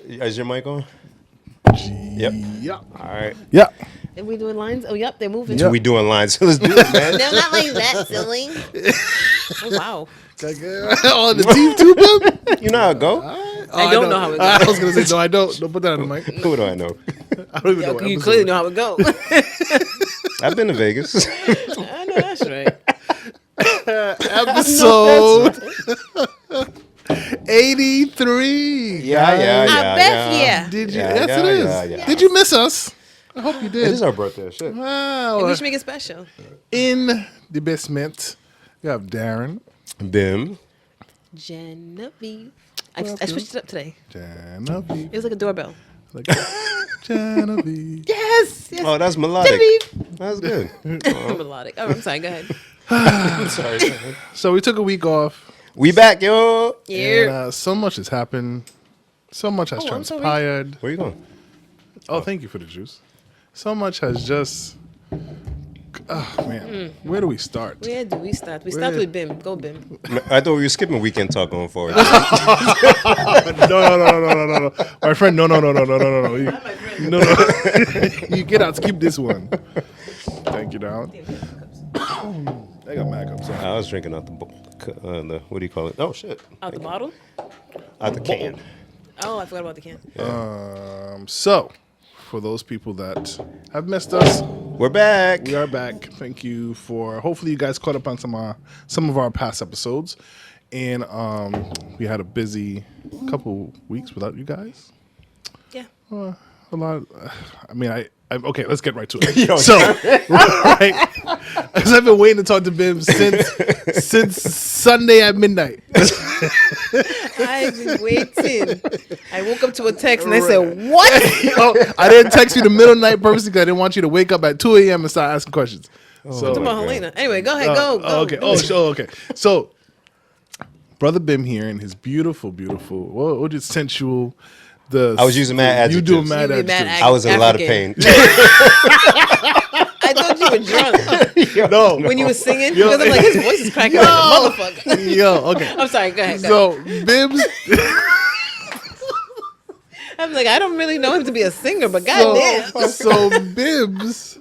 Is your mic on? Yep. Yeah. All right. Yeah. Are we doing lines? Oh, yep, they're moving. So we doing lines. So let's do it, man. No, not like that, silly. Oh, wow. On the team too, Bim? You know how it go? I don't know how it I goes. was going to say, no, I don't. Don't put that on the mic. Who do I know? I don't even know. what You episode. clearly know how it goes. I've been to Vegas. I know that's right. Episode 83. Yeah. I bet, yeah. Did you? Yeah, yes, yeah, it is. yeah, yeah. Did you miss us? I hope you It did. is our birthday. Shit. Wow. We should make it special. In the basement, we have Darren. Bim. Genevieve. I switched it up today. Genevieve. It was like a doorbell. Like, Genevieve. Yes. Oh, that's melodic. Genevieve. That's good. Melodic. Oh, I'm sorry. Go ahead. I'm sorry. So we took a week off. We back, yo. Yeah. And, so much has happened. So much has I'm sorry. transpired. Where you going? Oh, thank you for the juice. So much has just. Oh, man. Where do we start? Where do we start? We start with Bim. Go, Bim. I thought we were skipping weekend talk going forward. No. My friend, no. No. You get out. Keep this one. Thank you, Down. I got Mac up. Sorry. I was drinking out the what do you call it? Oh, shit. Out the bottle? Out the can. Oh, I forgot about the can. So, for those people that have missed us, We're back. we are back. Thank you for. Hopefully, you guys caught up on some of our past episodes, and we had a busy couple weeks without you guys. Yeah. A lot. I mean, okay. Let's get right to it. Yo, So, right, because I've been waiting to talk to Bim since Sunday at midnight. I've been waiting. I woke up to a text and I said, what? Yo, I didn't text you the middle of the night purposely because I didn't want you to wake up at 2 a.m. and start asking questions. So, Come on, Helena. Anyway, go ahead. Go. okay. Okay. So, Brotha Bim here in his beautiful, well, just sensual. I was using mad You do adjectives. mad You be mad adjectives. I was in a lot of pain. I thought you were drunk No. when you were singing because I'm like, his voice is cracking like a motherfucker. Yo, okay. I'm sorry. Go ahead. So, Bim's. I'm like, I don't really know him to be a singer, but goddamn. So Bim's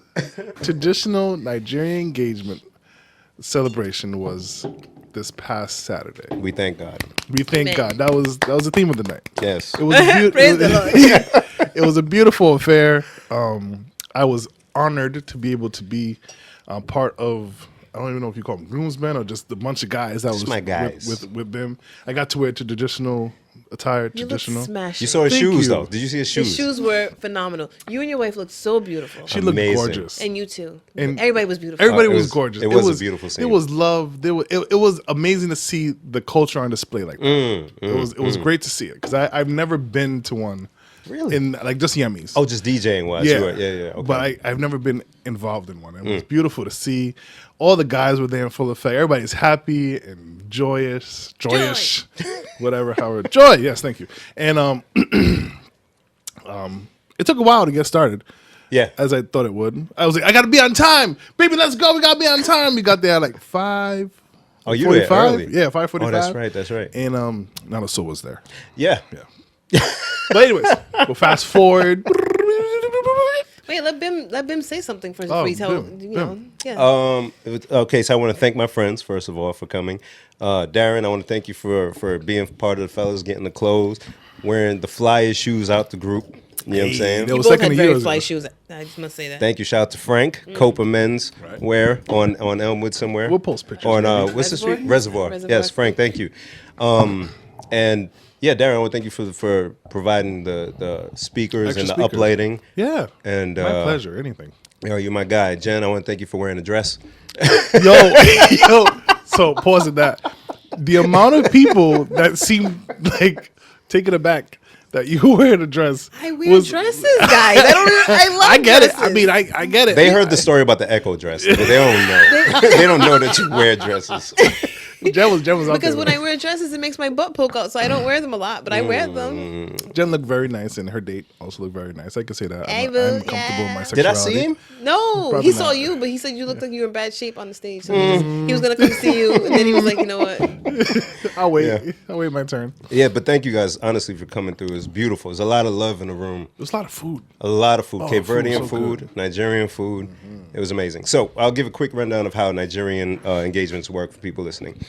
traditional Nigerian engagement celebration was this past Saturday. We thank God. We thank Amen. God. That was the theme of the night. Yes. It was a Praise the Lord. it was a beautiful affair. I was honored to be able to be part of. I don't even know if you call them groomsmen or just a bunch of guys that was my guys. with Bim. I got to wear traditional attire. You look Traditional. smashing. You saw his Thank shoes, you. though. Did you see his shoes? His shoes were phenomenal. You and your wife looked so beautiful. She looked Amazing. gorgeous. And you too. And Everybody was beautiful. Everybody It was was- gorgeous. it was a beautiful scene. It was love. It was amazing to see the culture on display like that. It was great to see it because I've never been to one. Really? In like just Yummies. Oh, just DJing wise. yeah, Yeah. Okay. But I've never been involved in one. It was beautiful to see. All the guys were there in full effect. Everybody's happy and joyous, whatever. However, joy. Yes, thank you. And it took a while to get started. Yeah. As I thought it would. I was like, I gotta be on time, baby. Let's go. We gotta be on time. We got there at like 5. Oh, you were there early. Yeah, 5:45. Oh, that's right. That's right. And Nanaso was there. Yeah. But anyways, we'll fast forward. Wait, let Bim say something first Oh, before you tell Bim, you know. Yeah. Okay, so I want to thank my friends first of all for coming. Darren, I want to thank you for being part of the fellas, getting the clothes, wearing the flyest shoes out the group. You know what I'm saying? That You was both second had year very ago. fly shoes. I just must say that. Thank you. Shout out to Frank, Copa Men's Wear on Elmwood somewhere. We'll post pictures, On maybe. what's the street? Reservoir? Reservoir. Reservoir. Yes, Frank. Thank you. And yeah, Darren, I want to thank you for providing the speakers Extra and the speakers. uplighting. Yeah. And My pleasure. Anything. Yo, you're my guy, Jen. I want to thank you for wearing a dress. Yo. So pause at that. The amount of people that seemed like taken aback that you were wearing a dress. I wear dresses, guys. I love I get dresses. it. I mean, I get it. They heard the story about the Echo dress, but they don't know. They don't know that you wear dresses. Jen was out Because there. when I wear dresses, it makes my butt poke out, so I don't wear them a lot, but I wear them. Jen looked very nice, and her date also looked very nice. I can say that. Hey, I'm boo, comfortable in my yeah. sexuality. Did I see him? No, Probably he saw not. you, but he said you looked like you were in bad shape on the stage. So he was gonna come see you, and then he was like, you know what? I'll wait. Yeah. I'll wait my turn. Yeah, but thank you guys honestly for coming through. It's beautiful. There's a lot of love in the room. There's a lot of food. A lot of food. Oh, Cape food was Verdean so food, good. Nigerian food. It was amazing. So I'll give a quick rundown of how Nigerian engagements work for people listening.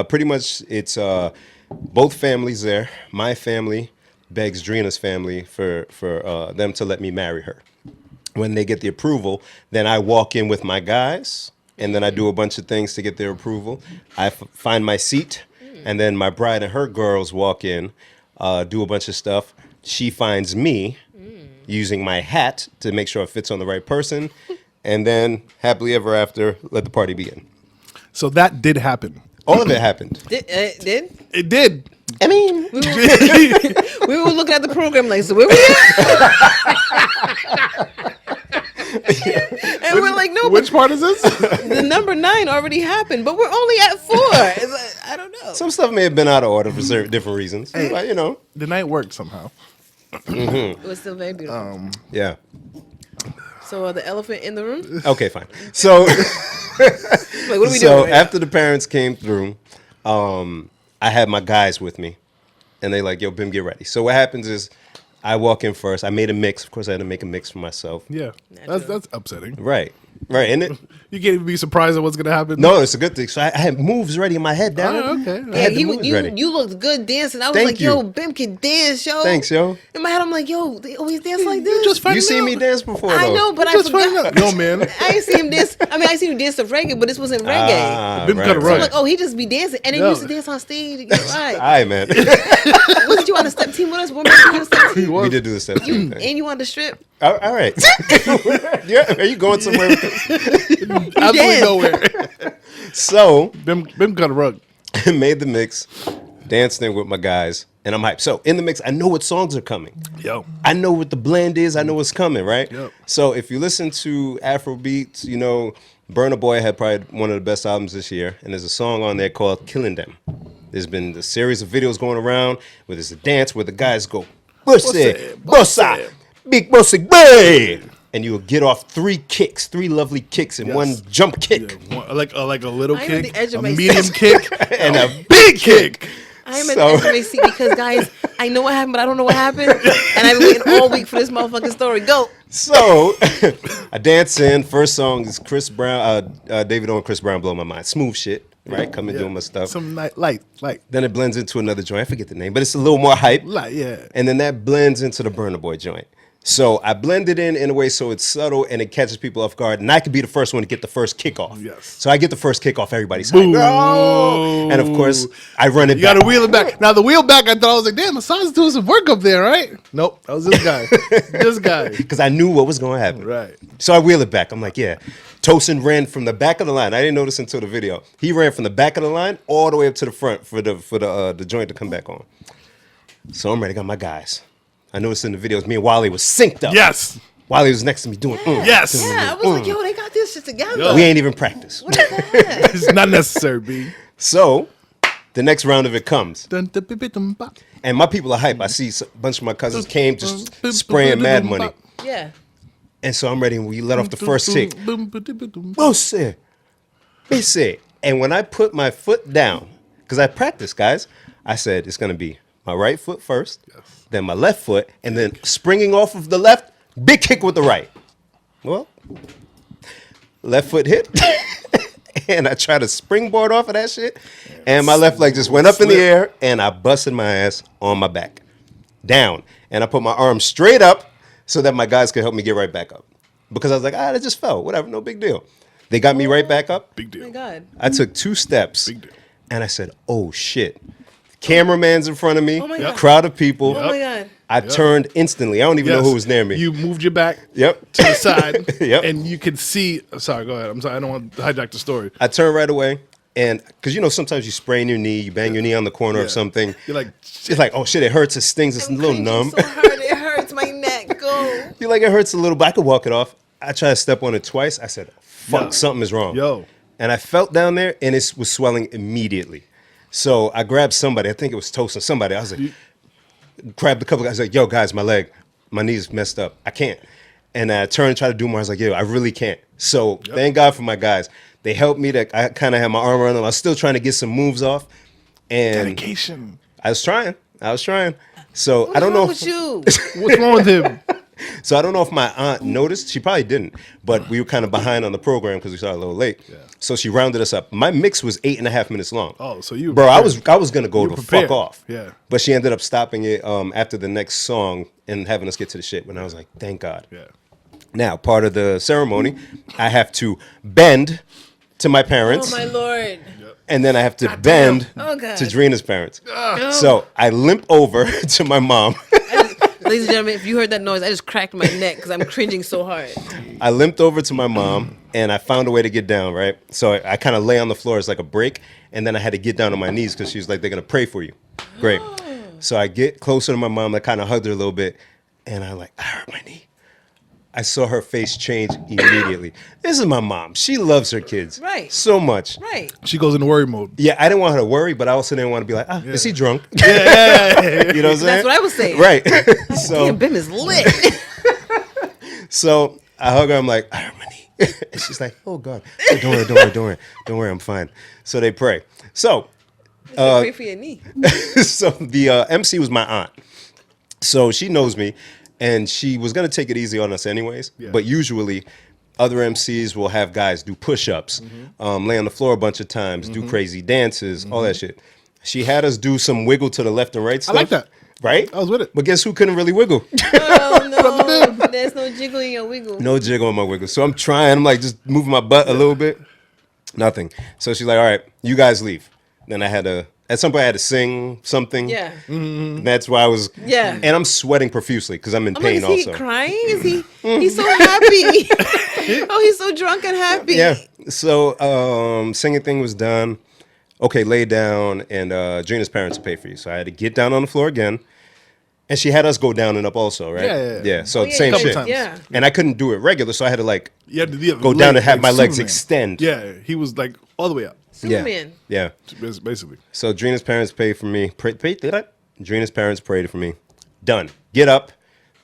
Pretty much it's both families there. My family begs Drina's family for them to let me marry her. When they get the approval, then I walk in with my guys, and then I do a bunch of things to get their approval. I find my seat, and then my bride and her girls walk in, do a bunch of stuff. She finds me using my hat to make sure it fits on the right person, and then happily ever after, let the party begin. So that did happen. All of it happened. Did? It did. I mean, We were looking at the program like, so where we at? And we're like, no, Which part is this? the number 9 already happened, but we're only at 4. It's like, I don't know. some stuff may have been out of order for different reasons, but you know, The night worked somehow. It was still very beautiful. yeah. So the elephant in the room? Okay, fine. So, Like, what are we so doing? Right after the parents came through, I had my guys with me, and they like, yo, Bim, get ready. So what happens is, I walk in first. I made a mix. Of course, I had to make a mix for myself. Yeah. That's upsetting. Right, isn't it? You can't even be surprised at what's going to happen. No, it's a good thing. So I had moves ready in my head, Darren. Oh, okay. I had the Yeah, moves ready. you looked good dancing. I was Thank like, yo, you. Bim can dance, yo. Thanks, yo. In my head, I'm like, yo, they always dance like this. You just find You seen out. me dance before, though. I know, but I Just find forgot. out. No, man. I ain't see him dance. I mean, I see him dance to reggae, but this wasn't reggae. Ah, Bim cut a So rug. I'm like, oh, he just be dancing. And then No. he used to dance on stage. To get right. All right, man. Wasn't you on the step team with us? What made you on the step team? We did do the step team thing. And you on the strip? All right. Yeah, are you going somewhere with this? Absolutely did. nowhere. So, Bim cut a rug. made the mix, danced in with my guys, and I'm hyped. So, in the mix, I know what songs are coming. Yo. I know what the blend is. I know what's coming, right? Yep. So if you listen to Afro beats, you know, Burna Boy had probably one of the best albums this year, and there's a song on there called "Killing Them." There's been a series of videos going around where there's a dance where the guys go, "Bussy, bossa, big bossy bay," and you'll get off 3 kicks, 3 lovely kicks, and Yes. one jump kick Like a little I'm at kick, the edge of a my medium seat. kick, and a big kick. I am at So- the edge of my seat because, guys, I know what happened, but I don't know what happened. And I've been waiting all week for this motherfucking story. Go. So I dance in. First song is Chris Brown, David O and Chris Brown, Blow My Mind. Smooth shit, right? Coming doing my stuff. Some light. Then it blends into another joint. I forget the name, but it's a little more hype. Yeah. And then that blends into the Burna Boy joint. So I blend it in a way so it's subtle and it catches people off guard. And I could be the first one to get the first kickoff. Yes. So I get the first kickoff. Everybody's like, oh! And of course, I run it You back. got to wheel it back. Now the wheel back, I thought I was like, damn, Hassan's doing some work up there, right? Nope, that was this guy. This guy. Because I knew what was going to happen. Right. So I wheel it back. I'm like, yeah. Tosin ran from the back of the line. I didn't notice until the video. He ran from the back of the line all the way up to the front for the joint to come back on. So I'm ready. Got my guys. I noticed in the videos, me and Wally was synced up. Yes. Wally was next to me doing. Yes. Yeah, I was like, yo, they got this shit together. We ain't even practiced. What is that? It's not necessary, B. So the next round of it comes. Dun, dun, bi, bi, dum, bop. And my people are hype. I see a bunch of my cousins came just spraying mad money. Yeah. And so I'm ready and we let off the first kick. Boom, ba, di, bi, dum. Bussy, busy. And when I put my foot down, because I practiced, guys, I said it's going to be my right foot first, then my left foot, and then springing off of the left, big kick with the right. Well, left foot hit, and I tried to springboard off of that shit, and my left leg just went up in the air, and I busted my ass on my back, down. And I put my arm straight up so that my guys could help me get right back up. Because I was like, that just fell. Whatever, no big deal. They got me right back up. Big Oh my deal. God. I took 2 steps, Big deal. and I said, "Oh shit!" Cameraman's in front of me, Oh my God. crowd of people. Oh my God. I turned instantly. I don't even know who was near me. You moved your back Yep. to the side. Yep. And you could see. Sorry, go ahead. I'm sorry. I don't want to hijack the story. I turned right away, and because sometimes you sprain your knee, you bang your knee on the corner of Yeah. something. You're like, It's like, oh shit, it hurts, it stings, it's a little Cringing numb. So hard, it hurts my neck. Go. You're like, it hurts a little, but I could walk it off. I tried to step on it twice. I said, fuck, Yo. something is wrong. Yo. and I felt down there, and it was swelling immediately. So I grabbed somebody. I think it was Toast or somebody. I was like, grabbed a couple guys. Like, yo, guys, my knee's messed up. I can't. And I turned and tried to do more. I was like, yo, I really can't. So thank God for my guys. They helped me. I kind of had my arm around them. I was still trying to get some moves off. And Dedication. I was trying. So I don't know. What's wrong with you? What's wrong with him? So I don't know if my aunt noticed. She probably didn't. But we were kind of behind on the program because we started a little late. Yeah. So she rounded us up. My mix was 8.5 minutes long. Oh, so you, bro, I was gonna go to prepared. fuck off. Yeah. But she ended up stopping it after the next song and having us get to the shit. When I was like, thank God. Yeah. Now, part of the ceremony, I have to bend to my parents. Oh my Lord. And then I have to bend Oh, God. to Drina's parents. So I limp over to my mom. Ladies and gentlemen, if you heard that noise, I just cracked my neck because I'm cringing so hard. I limped over to my mom, and I found a way to get down, right? So I kind of lay on the floor as like a break, and then I had to get down on my knees because she was like, they're going to pray for you. Great. So I get closer to my mom. I kind of hugged her a little bit, and I'm like, I hurt my knee. I saw her face change immediately. This is my mom. She loves her kids so much. Right. She goes into worry mode. Yeah, I didn't want her to worry, but I also didn't want to be like, is he drunk? Yeah. You know what I'm saying? That's what I was saying. Right. So, Damn, Bim is lit. so I hug her. I'm like, I hurt my knee. And she's like, oh, God. So don't worry. I'm fine. So they pray. So, Pray for your knee. so the MC was my aunt. So she knows me. And she was going to take it easy on us anyways. Yeah. But usually other MCs will have guys do push-ups, lay on the floor a bunch of times, do crazy dances, all that shit. She had us do some wiggle to the left and right stuff. I like that. Right? I was with it. But guess who couldn't really wiggle? Oh, no. There's no jiggling or wiggle. No jiggle on my wiggle. So I'm trying. I'm like just moving my butt a little bit. Nothing. So she's like, all right, you guys leave. Then at some point I had to sing something. Yeah. That's why I was. Yeah. And I'm sweating profusely because I'm in pain like, is he also. crying? Is he? He's so happy. Oh, he's so drunk and happy. Yeah. So singing thing was done. Okay, lay down, and Drina's parents will pay for you. So I had to get down on the floor again. And she had us go down and up also, right? Yeah. So same shit. Times. Yeah. And I couldn't do it regular, so I had to Yeah, go down and have my legs extend. Yeah, he was like all the way up. Superman. Yeah. Basically. So Drina's parents paid for me. Drina's parents prayed for me. Done. Get up.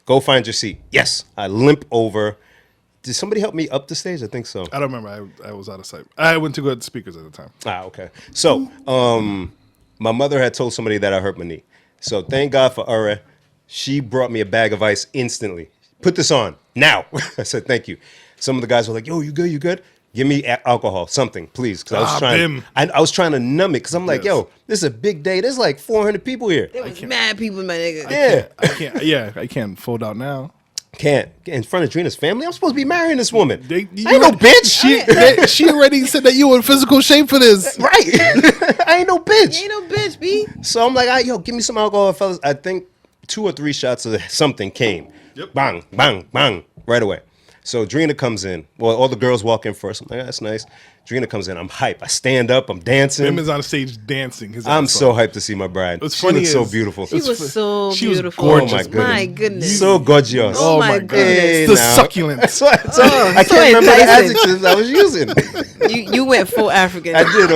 Go find your seat. Yes. I limp over. Did somebody help me up the stage? I think so. I don't remember. I was out of sight. I went to go at the speakers at the time. Okay. So my mother had told somebody that I hurt my knee. So thank God for Ura. She brought me a bag of ice instantly. Put this on now. I said, thank you. Some of the guys were like, yo, you good? You good? Give me alcohol, something, please. Because I was trying to numb it because I'm like, yo, this is a big day. There's like 400 people here. There was mad people, my nigga. Yeah. I can't fold out now. Can't. In front of Drina's family? I'm supposed to be marrying this woman. I ain't no no bitch. She already said that you were in physical shape for this. Right. I ain't no bitch. You ain't no bitch, B. So I'm like, yo, give me some alcohol, fellas. I think 2 or 3 shots of something came. Yep. Bang, bang, bang, right away. So Drina comes in. Well, all the girls walk in first. I'm like, that's nice. Drina comes in. I'm hype. I stand up. I'm dancing. Bim is on stage dancing. I'm so hyped to see my bride. What's she funny looks so beautiful. She was so she was beautiful. gorgeous. Oh my goodness. My goodness. So gorgeous. Oh my goodness. Hey, The now. succulence. I so can't remember the enticing. adjectives I was using. You went full African. I did.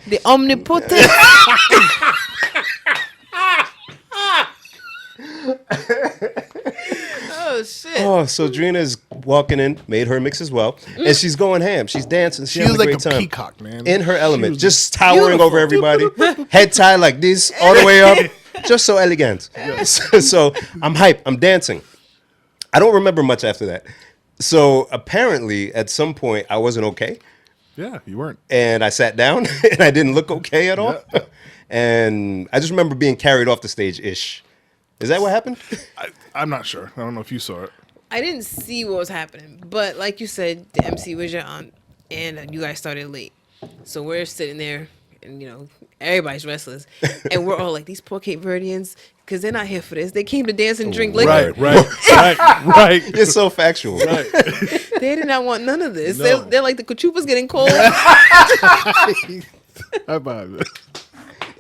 The omnipotent. Oh shit. Oh, so Drina's walking in, made her mix as well, and she's going ham. She's dancing. She She's was having like a a great time. peacock, man. In her element, was just towering beautiful. over everybody, head tie like this, all the way up, just so elegant. So I'm hype. I'm dancing. I don't remember much after that. So apparently, at some point, I wasn't okay, Yeah, you weren't. and I sat down, and I didn't look okay at all. And I just remember being carried off the stage ish. Is that what happened? I'm not sure. I don't know if you saw it. I didn't see what was happening, but like you said, the MC was your aunt, and you guys started late. So we're sitting there, and everybody's restless, and we're all like, these poor Cape Verdeans, because they're not here for this. They came to dance and drink liquor. Right. You're so factual. Right. They did not want none of this. No. They're like, the kachupa's getting cold. High five.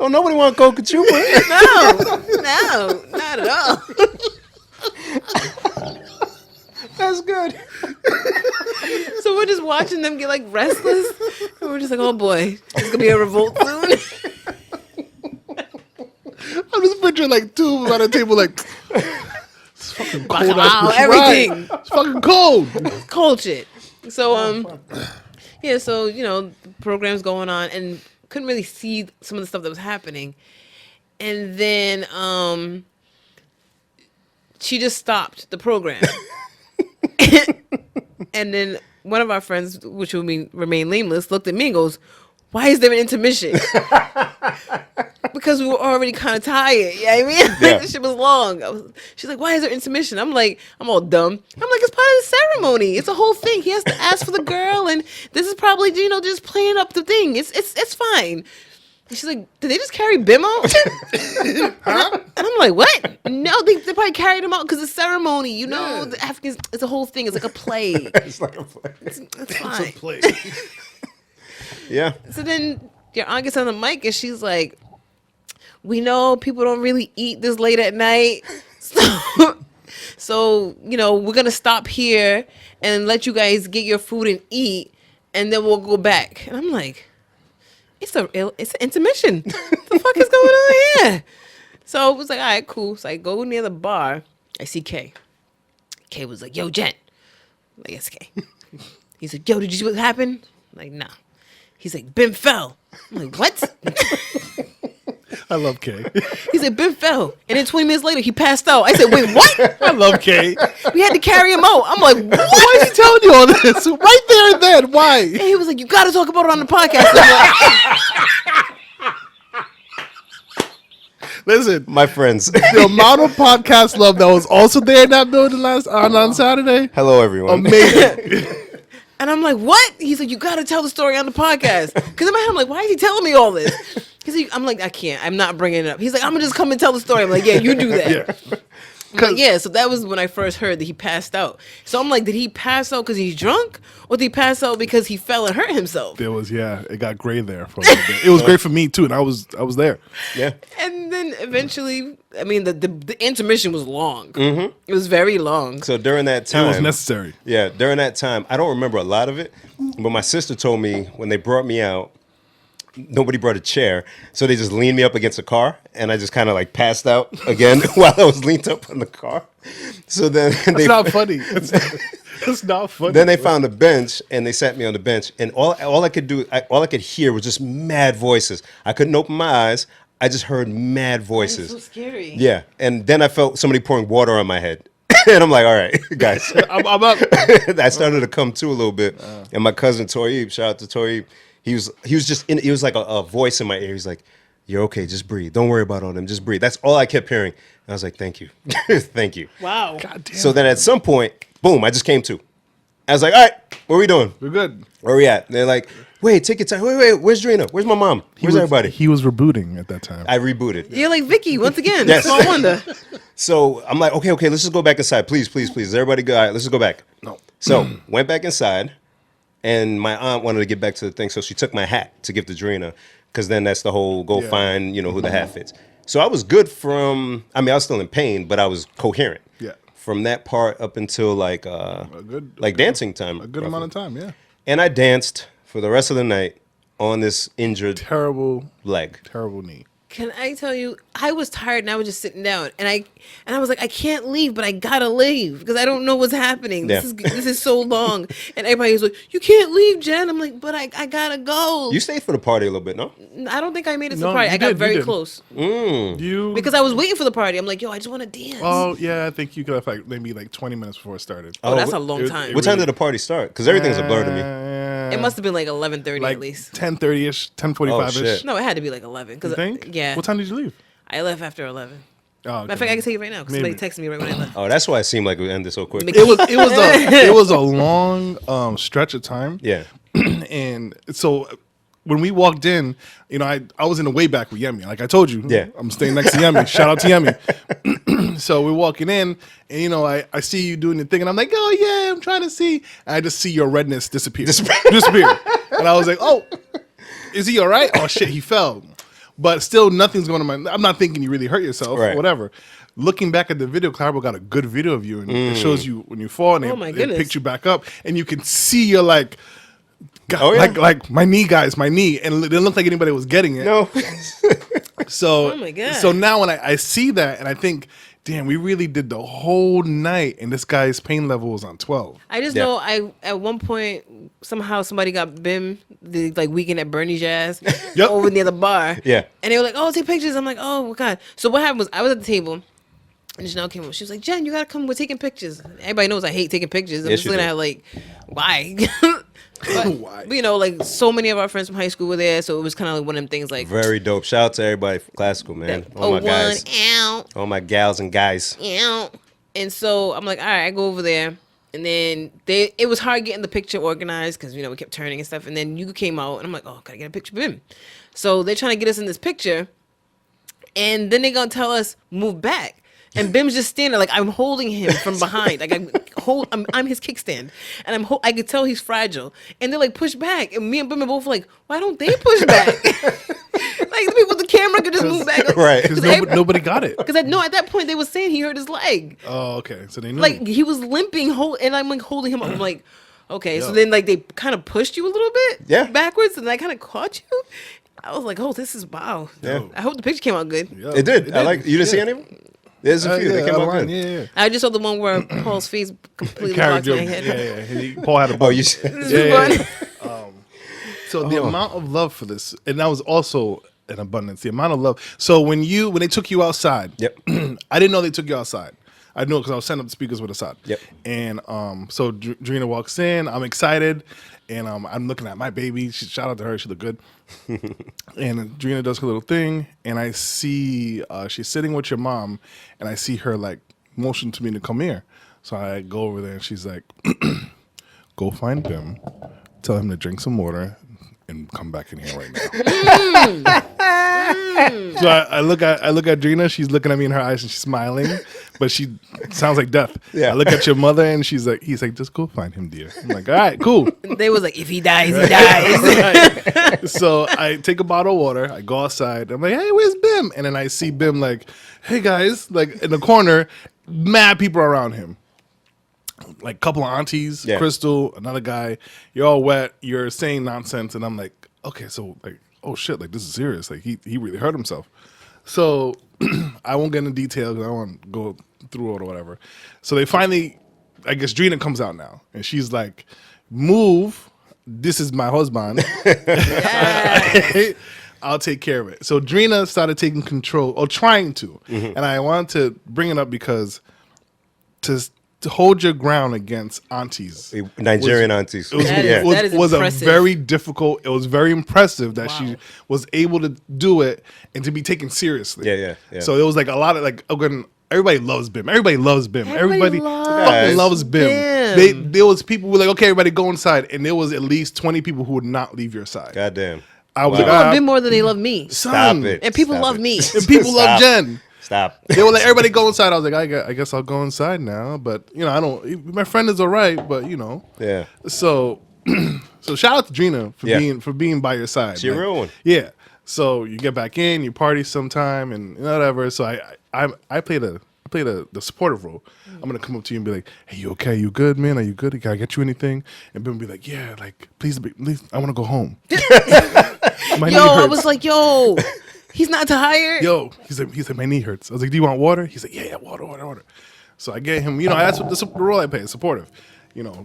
Oh, nobody want to go Kachupa. No, not at all. That's good. So we're just watching them get like restless, and we're just like, oh boy, it's gonna be a revolt soon. I'm just picturing like two of them on the table, like it's fucking cold. Wow, everything. It's fucking cold. Cold shit. So yeah, so the program's going on and couldn't really see some of the stuff that was happening. And then she just stopped the program. And then one of our friends, which will remain nameless, looked at me and goes, "Why is there an intermission?" Because we were already kind of tired. You know what I mean? Yeah. This shit was long. She's like, "Why is there intermission?" I'm like, I'm all dumb. I'm like, it's part of the ceremony. It's a whole thing. He has to ask for the girl, and this is probably, just playing up the thing. It's fine. And she's like, "Did they just carry Bim out?" And I'm like, "What? No, they probably carried him out because it's ceremony. The Africans, it's a whole thing. It's like a play. It's like a play. It's fine." Yeah. So then your aunt gets on the mic and she's like, "We know people don't really eat this late at night. So we're going to stop here and let you guys get your food and eat, and then we'll go back." And I'm like, it's an intermission. What the fuck is going on here? So it was like, all right, cool. So I go near the bar. I see Kay. Kay was like, "Yo, Jen." I'm like, "Yes, Kay." He's like, "Yo, did you see what happened?" I'm like, "Nah." He's like, "Bim fell." I'm like, "What?" I love Kay. He's like, "Bim fell." And then 20 minutes later, he passed out. I said, "Wait, what?" I love Kay. We had to carry him out. I'm like, "What?" Why is he telling you all this? Right there and then. Why? And he was like, "You got to talk about it on the podcast." I'm like, Listen, My friends. the amount of podcast love that was also there in that building on Saturday. Hello, everyone. Amazing. and I'm like, "What?" He's like, "You got to tell the story on the podcast." Because in my head, I'm like, "Why is he telling me all this?" I'm like, "I can't. I'm not bringing it up." He's like, "I'm going to just come and tell the story." I'm like, "Yeah, you do that." Yeah. I'm like, yeah, so that was when I first heard that he passed out. So I'm like, did he pass out because he's drunk? Or did he pass out because he fell and hurt himself? It got gray there for a little bit. It was great for me too, and I was there. Yeah. And then eventually, I mean, the intermission was long. Mm-hmm. It was very long. So during that time. It was necessary. Yeah, during that time, I don't remember a lot of it, but my sister told me when they brought me out, nobody brought a chair, so they just leaned me up against a car, and I just kind of like passed out again while I was leaned up on the car. So then It's not funny. It's not funny. Then they found a bench, and they sat me on the bench, and all I could do, all I could hear was just mad voices. I couldn't open my eyes. I just heard mad voices. It's so scary. Yeah, and then I felt somebody pouring water on my head. And I'm like, all right, guys. I'm up. I started to come to a little bit. And my cousin Toyib, shout out to Toyib, he was like a voice in my ear. He's like, "You're okay, just breathe. Don't worry about all them, just breathe." That's all I kept hearing. And I was like, "Thank you." Thank you. Wow. God damn. So then at some point, boom, I just came to. I was like, all right, what are we doing? We're good. Where are we at? And they're like, wait, take your time. Wait, where's Drina? Where's my mom? Where's everybody? He was rebooting at that time. I rebooted. You're like Vicky once again. Yes. Small wonder. So I'm like, okay, let's just go back inside. Please. Is everybody good? All right, let's just go back. No. So went back inside, and my aunt wanted to get back to the thing, so she took my hat to give to Drina, because then that's the whole go find, who the hat fits. So I was good I was still in pain, but I was coherent. Yeah. From that part up until like dancing time. A good amount of time, yeah. And I danced for the rest of the night on this injured Terrible leg. knee. Can I tell you, I was tired and I was just sitting down, and I was like, I can't leave, but I gotta leave because I don't know what's happening. Yeah. This is so long, and everybody was like, "You can't leave, Jen." I'm like, "But I gotta go." You stayed for the party a little bit, no? I don't think I made it to No, the party. you I got did, you very did. close You because I was waiting for the party. I'm like, "Yo, I just want to dance." Oh yeah, I think you could have maybe 20 minutes before it started. Oh, that's wh- a long time. What time did the party start? Because everything's a blur to me. It must have been like 11:30 like at least. 10:30ish, 10:45ish. Oh, shit. No, it had to be like 11. You think? Yeah. What time did you leave? I left after 11. Oh, okay. Matter of fact, I can tell you right now because somebody Maybe. texted me right when I left. Oh, that's why it seemed like it ended so quick. It was a long stretch of time. Yeah. And so when we walked in, I was in the way back with Yemi. Like I told you, Yeah. I'm staying next to Yemi. Shout out to Yemi. So we're walking in, and I see you doing the thing, and I'm like, oh yeah, I'm trying to see. And I just see your redness disappear. And I was like, oh, is he all right? Oh shit, he fell. But still, nothing's going on. I'm not thinking you really hurt yourself Right. or whatever. looking back at the video, Clarabelle got a good video of you, and it shows you when you fall, and Oh, my it goodness. picks you back up, and you can see you're like, God, Oh, yeah. like my knee, guys, my knee, and it didn't look like anybody was getting it. No. So, Oh, my God. so now when I see that, and I think, damn, we really did the whole night, and this guy's pain level was on 12. I just Yeah. know at one point somehow somebody got Bim the like weekend at Bernie Jazz Yep. over near the bar. Yeah. And they were like, "Oh, take pictures." I'm like, "Oh my God." So what happened was I was at the table and Janelle came up. She was like, "Jen, you gotta come. We're taking pictures." Everybody knows I hate taking pictures. I'm Yes, just you looking do. at her like, why? But, Why? but, you know, like so many of our friends from high school were there, so it was kind of like one of them things like, Very dope. Shout out to everybody from classical, man. All my one, guys. ow. All my gals and guys. And so I'm like, all right, I go over there. And then it was hard getting the picture organized because, you know, we kept turning and stuff. And then you came out and I'm like, oh, gotta get a picture of him. So they're trying to get us in this picture. And then they're going to tell us, move back. And Bim's just standing there, like I'm holding him from behind, like I'm his kickstand, and I could tell he's fragile. And they're like, push back, and me and Bim are both like, why don't they push back? Like the people with the camera could just move back, like, Right. Because nobody got it. Because no, at that point they were saying he hurt his leg, Oh, okay. So they knew. like he was limping, and I'm like holding him up. I'm like, okay, so Yo. then like they kind of pushed you a little bit, Yeah. backwards, and I kind of caught you. I was like, oh, this is wow. Yeah. I hope the picture came out good. Yo, It did. I like. You didn't see any of them? There's a few. They came out online, good. yeah. I just saw the one where Paul's face completely Carried blocked my Joe. head. Yeah. Paul had a Oh, bump. you. This is Yeah, yeah, fun. So the amount of love for this, and that was also an abundance. The amount of love. So when they took you outside, Yep. I didn't know they took you outside. I knew it because I was setting up the speakers with Assad. Yep. And so Drina walks in. I'm excited, and I'm looking at my baby. Shout out to her. She looked good. And Drina does her little thing, and I see she's sitting with your mom, and I see her like motion to me to come here. So I go over there, and she's like, "Go find Bim, tell him to drink some water, and come back in here right now." So I look at Drina. She's looking at me in her eyes, and she's smiling, but she sounds like death. Yeah. I look at your mother, and he's like, "Just go find him, dear." I'm like, "All right, cool." They was like, if he dies, he dies. So I take a bottle of water. I go outside. I'm like, "Hey, where's Bim?" And then I see Bim like, "Hey guys," like in the corner, mad people around him. Like a couple of aunties, Yeah. Crystal, another guy. You're all wet. You're saying nonsense, and I'm like, okay, so like, oh shit, like this is serious. Like he really hurt himself. So I won't get into details. I don't want to go through it or whatever. So they finally, I guess Drina comes out now, and she's like, "Move. This is my husband. I'll take care of it." So Drina started taking control, or trying to. And I want to bring it up because to hold your ground against aunties. Nigerian aunties. It was, That is- yeah. that is was a impressive. very difficult. It was very impressive that she Wow. was able to do it and to be taken seriously. Yeah. So it was like a lot of like, everybody loves Bim. Everybody loves Bim. Everybody Everybody loves fucking loves Bim. Bim. There was people who were like, okay, everybody go inside, and there was at least 20 people who would not leave your side. Goddamn. I was Wow. People like, love Bim more than they love me. Stop son. it. And people Stop love it. me. And people love Stop. Jen. Stop. They were like, everybody go inside. I was like, I guess I'll go inside now. But I don't. My friend is all right, but Yeah. So, so shout out to Drina for Yeah. being by your side. She a real one. Yeah. So you get back in, you party sometime, and whatever. So I play the supportive role. I'm gonna come up to you and be like, "Hey, you okay? You good, man? Are you good? Can I get you anything?" And Ben will be like, "Yeah, like please, I want to go home." My knee Yo, I hurts. was like, yo, he's not tired. Yo, he said, my knee hurts. I was like, do you want water? He's like, yeah, water. So I gave him, that's what the role I play, supportive.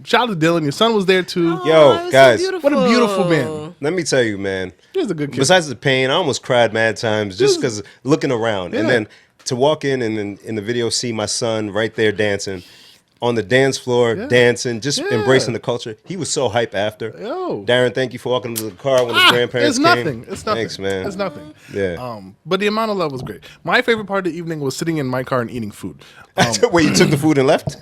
Shout out to Dylan. Your son was there too. Oh, Yo, that was guys. so What a beautiful man. Let me tell you, man. He was a good kid. Besides the pain, I almost cried mad times just because looking around. And Yeah. then to walk in and then in the video see my son right there dancing on the dance floor, dancing, just Yeah. embracing the culture. He was so hype after. Yo. Darren, thank you for walking to the car when his grandparents It's came. nothing. It's nothing. Thanks, man. It's nothing. Yeah. But the amount of love was great. My favorite part of the evening was sitting in my car and eating food. Wait, you took the food and left?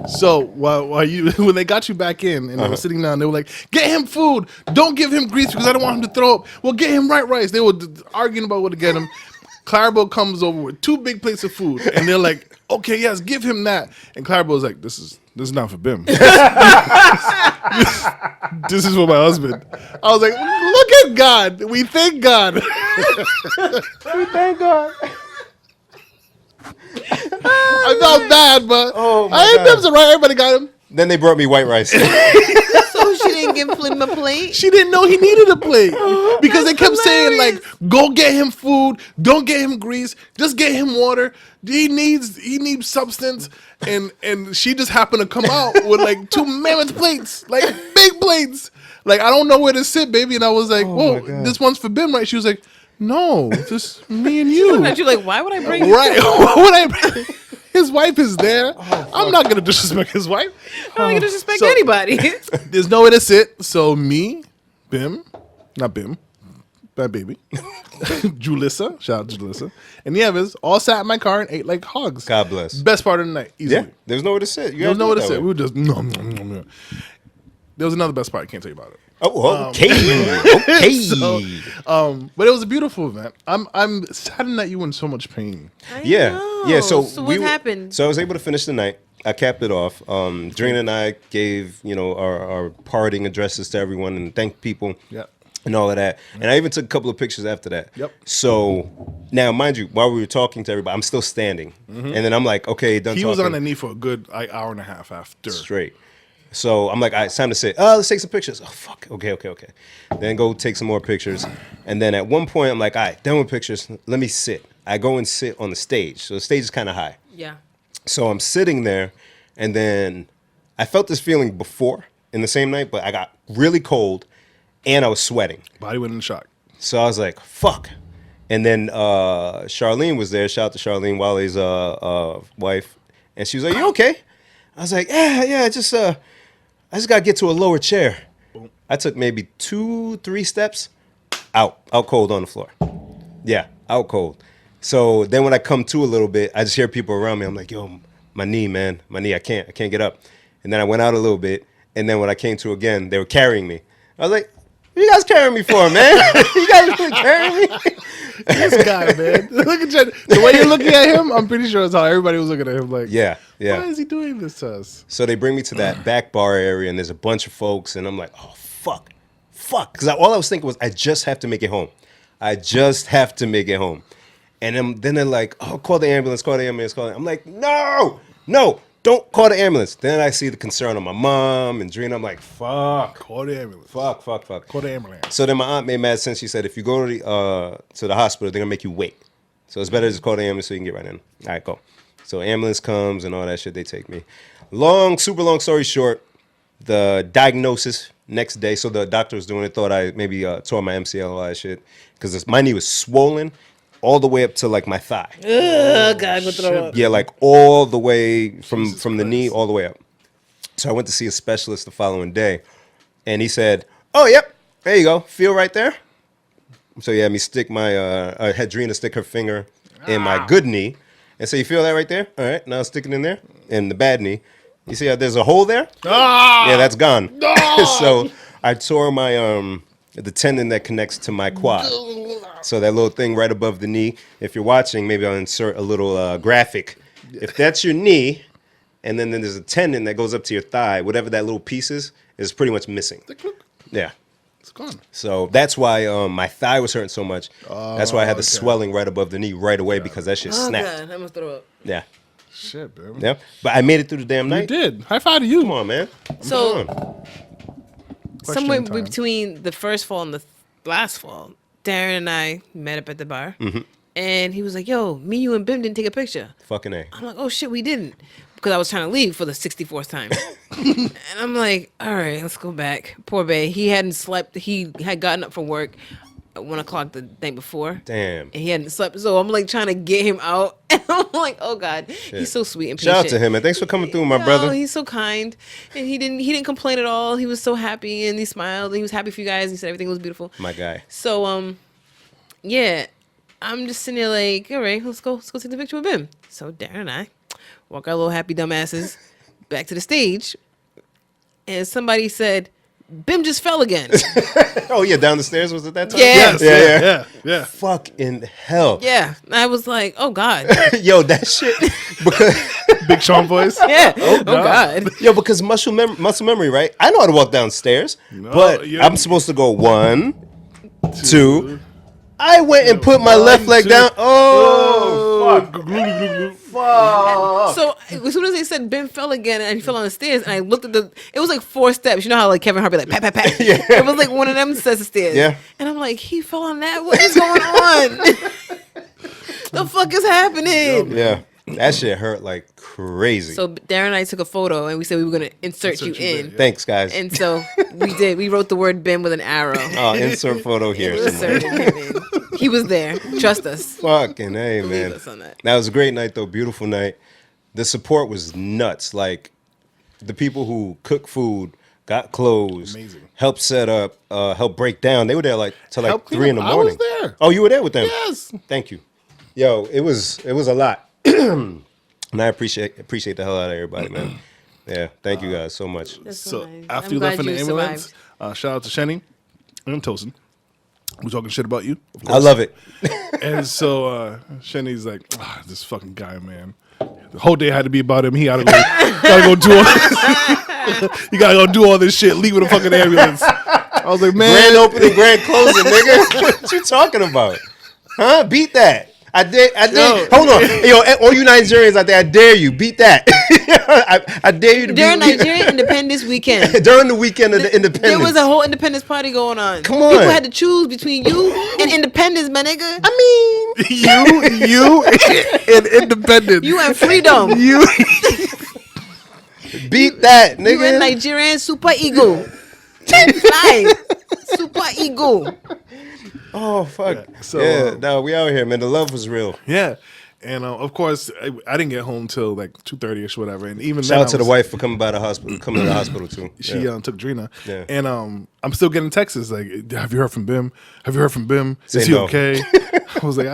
So while you when they got you back in and they were sitting down, they were like, "Get him food. Don't give him grease because I don't want him to throw up. Well, get him right rice." They were arguing about what to get him. Clarabelle comes over with 2 big plates of food, and they're like, "Okay, yes, give him that." And Clarabelle's like, "This is not for Bim. This is for my husband." I was like, "Look at God. We thank God." Thank God. I felt bad, but Oh, my I God. Bim's alright. Everybody got him. Then they brought me white rice. So she didn't give him a plate. She didn't know he needed a plate because they That's kept saying hilarious. like, "Go get him food. Don't get him grease. Just get him water. He needs substance." And she just happened to come out with like 2 mammoth plates, like big plates. Like, I don't know where to sit, baby. And I was like, Oh, "Whoa, my God. this one's for Bim, right?" She was like, "No, just me and Looking you." at you like, why would I bring Right? What would I? His wife is there. I'm not gonna disrespect his wife. I don't disrespect So- anybody. There's nowhere to sit. So me, Bim, not Bim, bad baby, Julissa, shout out to Julissa, and the others all sat in my car and ate like hogs. God bless. Best part of the night, easily. Yeah, there's nowhere to sit. There was nowhere to sit. We were just no. There was another best part. I can't tell you about it. Oh, okay. Okay. So, but it was a beautiful event. I'm saddened that you were in so much pain. I Yeah, know. yeah. So, what happened? So I was able to finish the night. I capped it off. Drina and I gave our parting addresses to everyone and thanked people. Yep. And all of that. And I even took a couple of pictures after that. Yep. So now, mind you, while we were talking to everybody, I'm still standing. And then I'm like, okay, done He talking. was on the knee for a good hour and a half after. Straight. So I'm like, all right, it's time to sit. Oh, let's take some pictures. Oh, fuck. Okay. Then go take some more pictures. And then at one point, I'm like, all right, done with pictures. Let me sit. I go and sit on the stage. So the stage is kind of high. Yeah. So I'm sitting there, and then I felt this feeling before in the same night, but I got really cold, and I was sweating. Body went in shock. So I was like, fuck. And then Charlene was there. Shout out to Charlene, Wally's wife. And she was like, you okay? I was like, yeah, I just got to get to a lower chair. I took maybe 2-3 steps, out cold on the floor. Yeah, out cold. So then when I come to a little bit, I just hear people around me. I'm like, yo, my knee, man. My knee, I can't get up. And then I went out a little bit. And then when I came to again, they were carrying me. I was like, what you guys carrying me for, man? You guys really carrying me? This guy, man. Look at you. The way you're looking at him, I'm pretty sure it's how everybody was looking at him. Like, Yeah. why is he doing this to us? So they bring me to that back bar area, and there's a bunch of folks, and I'm like, oh, fuck. Because all I was thinking was, I just have to make it home. And then they're like, oh, call the ambulance. I'm like, no, don't call the ambulance. Then I see the concern on my mom and Drina. I'm like, fuck. Call the ambulance. Fuck. Call the ambulance. So then my aunt made mad sense. She said, if you go to the hospital, they're going to make you wait. So it's better to just call the ambulance so you can get right in. All right, go. So ambulance comes and all that shit, they take me. Super long story short, the diagnosis next day, so the doctor was doing it, thought I maybe tore my MCL, all that shit, because my knee was swollen all the way up to like my thigh. Oh, God, I'm going to throw up. Yeah, like all the way from the knee all the way up. So I went to see a specialist the following day, and he said, oh, yep, there you go. Feel right there? So he had me stick I had Drina stick her finger in my good knee, and so you feel that right there? All right, now stick it in there, in the bad knee. You see how there's a hole there? Yeah, that's gone. So I tore my the tendon that connects to my quad. So that little thing right above the knee. If you're watching, maybe I'll insert a little graphic. If that's your knee, and then there's a tendon that goes up to your thigh, whatever that little piece is pretty much missing. Yeah. It's gone. So that's why my thigh was hurting so much. That's why I had the swelling right above the knee right away because that shit Oh, snapped. God, I'm going to throw up. Yeah. Shit, baby. Yeah. But I made it through the damn You night. did. High five to you. Come on, man. So, Come on. somewhere time. between the first fall and the last fall, Darren and I met up at the bar. And he was like, yo, me, you, and Bim didn't take a picture. Fucking A. I'm like, oh, shit, we didn't. Because I was trying to leave for the 64th time. And I'm like, all right, let's go back. Poor Bay. He hadn't slept. He had gotten up from work at 1 o'clock the night before. Damn. And he hadn't slept. So I'm like trying to get him out. And I'm like, oh, God. He's so sweet and patient. Shout out to him, and thanks for coming through, my No, brother. he's so kind. And he didn't complain at all. He was so happy and he smiled. And he was happy for you guys. He said everything was beautiful. My guy. So, yeah, I'm just sitting there like, all right, let's go take the picture with Bim. So Darren and I walk our little happy dumbasses back to the stage, and somebody said, Bim just fell again. Oh, yeah, down the stairs, was it that time? Yeah. Yes, yeah. Fucking hell. Yeah. I was like, oh, God. Yo, that shit. Because, Big Sean voice. Yeah. Oh, God. yo, because muscle memory, right? I know how to walk downstairs, but you're- I'm supposed to go 1, 2. I went and put my left leg down. Oh, fuck. Fuck. So as soon as they said Ben fell again and he fell on the stairs, and I looked at it was like 4 steps. You know how like Kevin Hart be like pat pat pat. Yeah. It was like one of them sets of stairs. Yeah. And I'm like, he fell on that. What is going on? The fuck is happening? Yeah. That shit hurt like crazy. So Darren and I took a photo and we said we were gonna insert you you in. there, Thanks, guys. And so we did. We wrote the word Ben with an arrow. Oh, insert photo here. We inserted him in. He was there. Trust us. Fucking hey, Believe man. us on that. That was a great night, though. Beautiful night. The support was nuts. Like, the people who cooked food, got clothes, Amazing. helped set up, helped break down. They were there like till like Helped clean 3 in the up. I morning. was there. Oh, you were there with them? Yes. Thank you. Yo, it was a lot. And I appreciate the hell out of everybody, man. Yeah, thank you guys so much. That's So nice. after I'm you left in glad the you ambulance, survived. shout out to Shenny and Tosin. We're talking shit about you. Of I course. love it. And so Shenny's like, this fucking guy, man. The whole day had to be about him. He gotta go do all you gotta go do all this shit, leave with a fucking ambulance. I was like, man. Grand opening, grand closing, nigga. What you talking about? Huh? Beat that. I dare. Yo. Hold on. Yo, all you Nigerians out there, I dare you. Beat that. I dare you to During beat Nigerian Independence Weekend, during the weekend of the Independence. there was a whole Independence party going on. Come on. People had to choose between you and Independence, my nigga. I mean, you and independent. You and freedom. You beat that, You nigga. and Nigerian super ego. Fly. Super ego. Oh fuck. Yeah, so, yeah, no, we out here, man. The love was real. Yeah. And of course, I didn't get home till like 2:30ish, whatever. And even Shout then, out to the wife for coming by the hospital, coming to the hospital too. She Yeah. took Drina. Yeah. And I'm still getting texts like, "Have you heard from Bim? Have you heard from Bim? Say Is he no. okay?" I was like,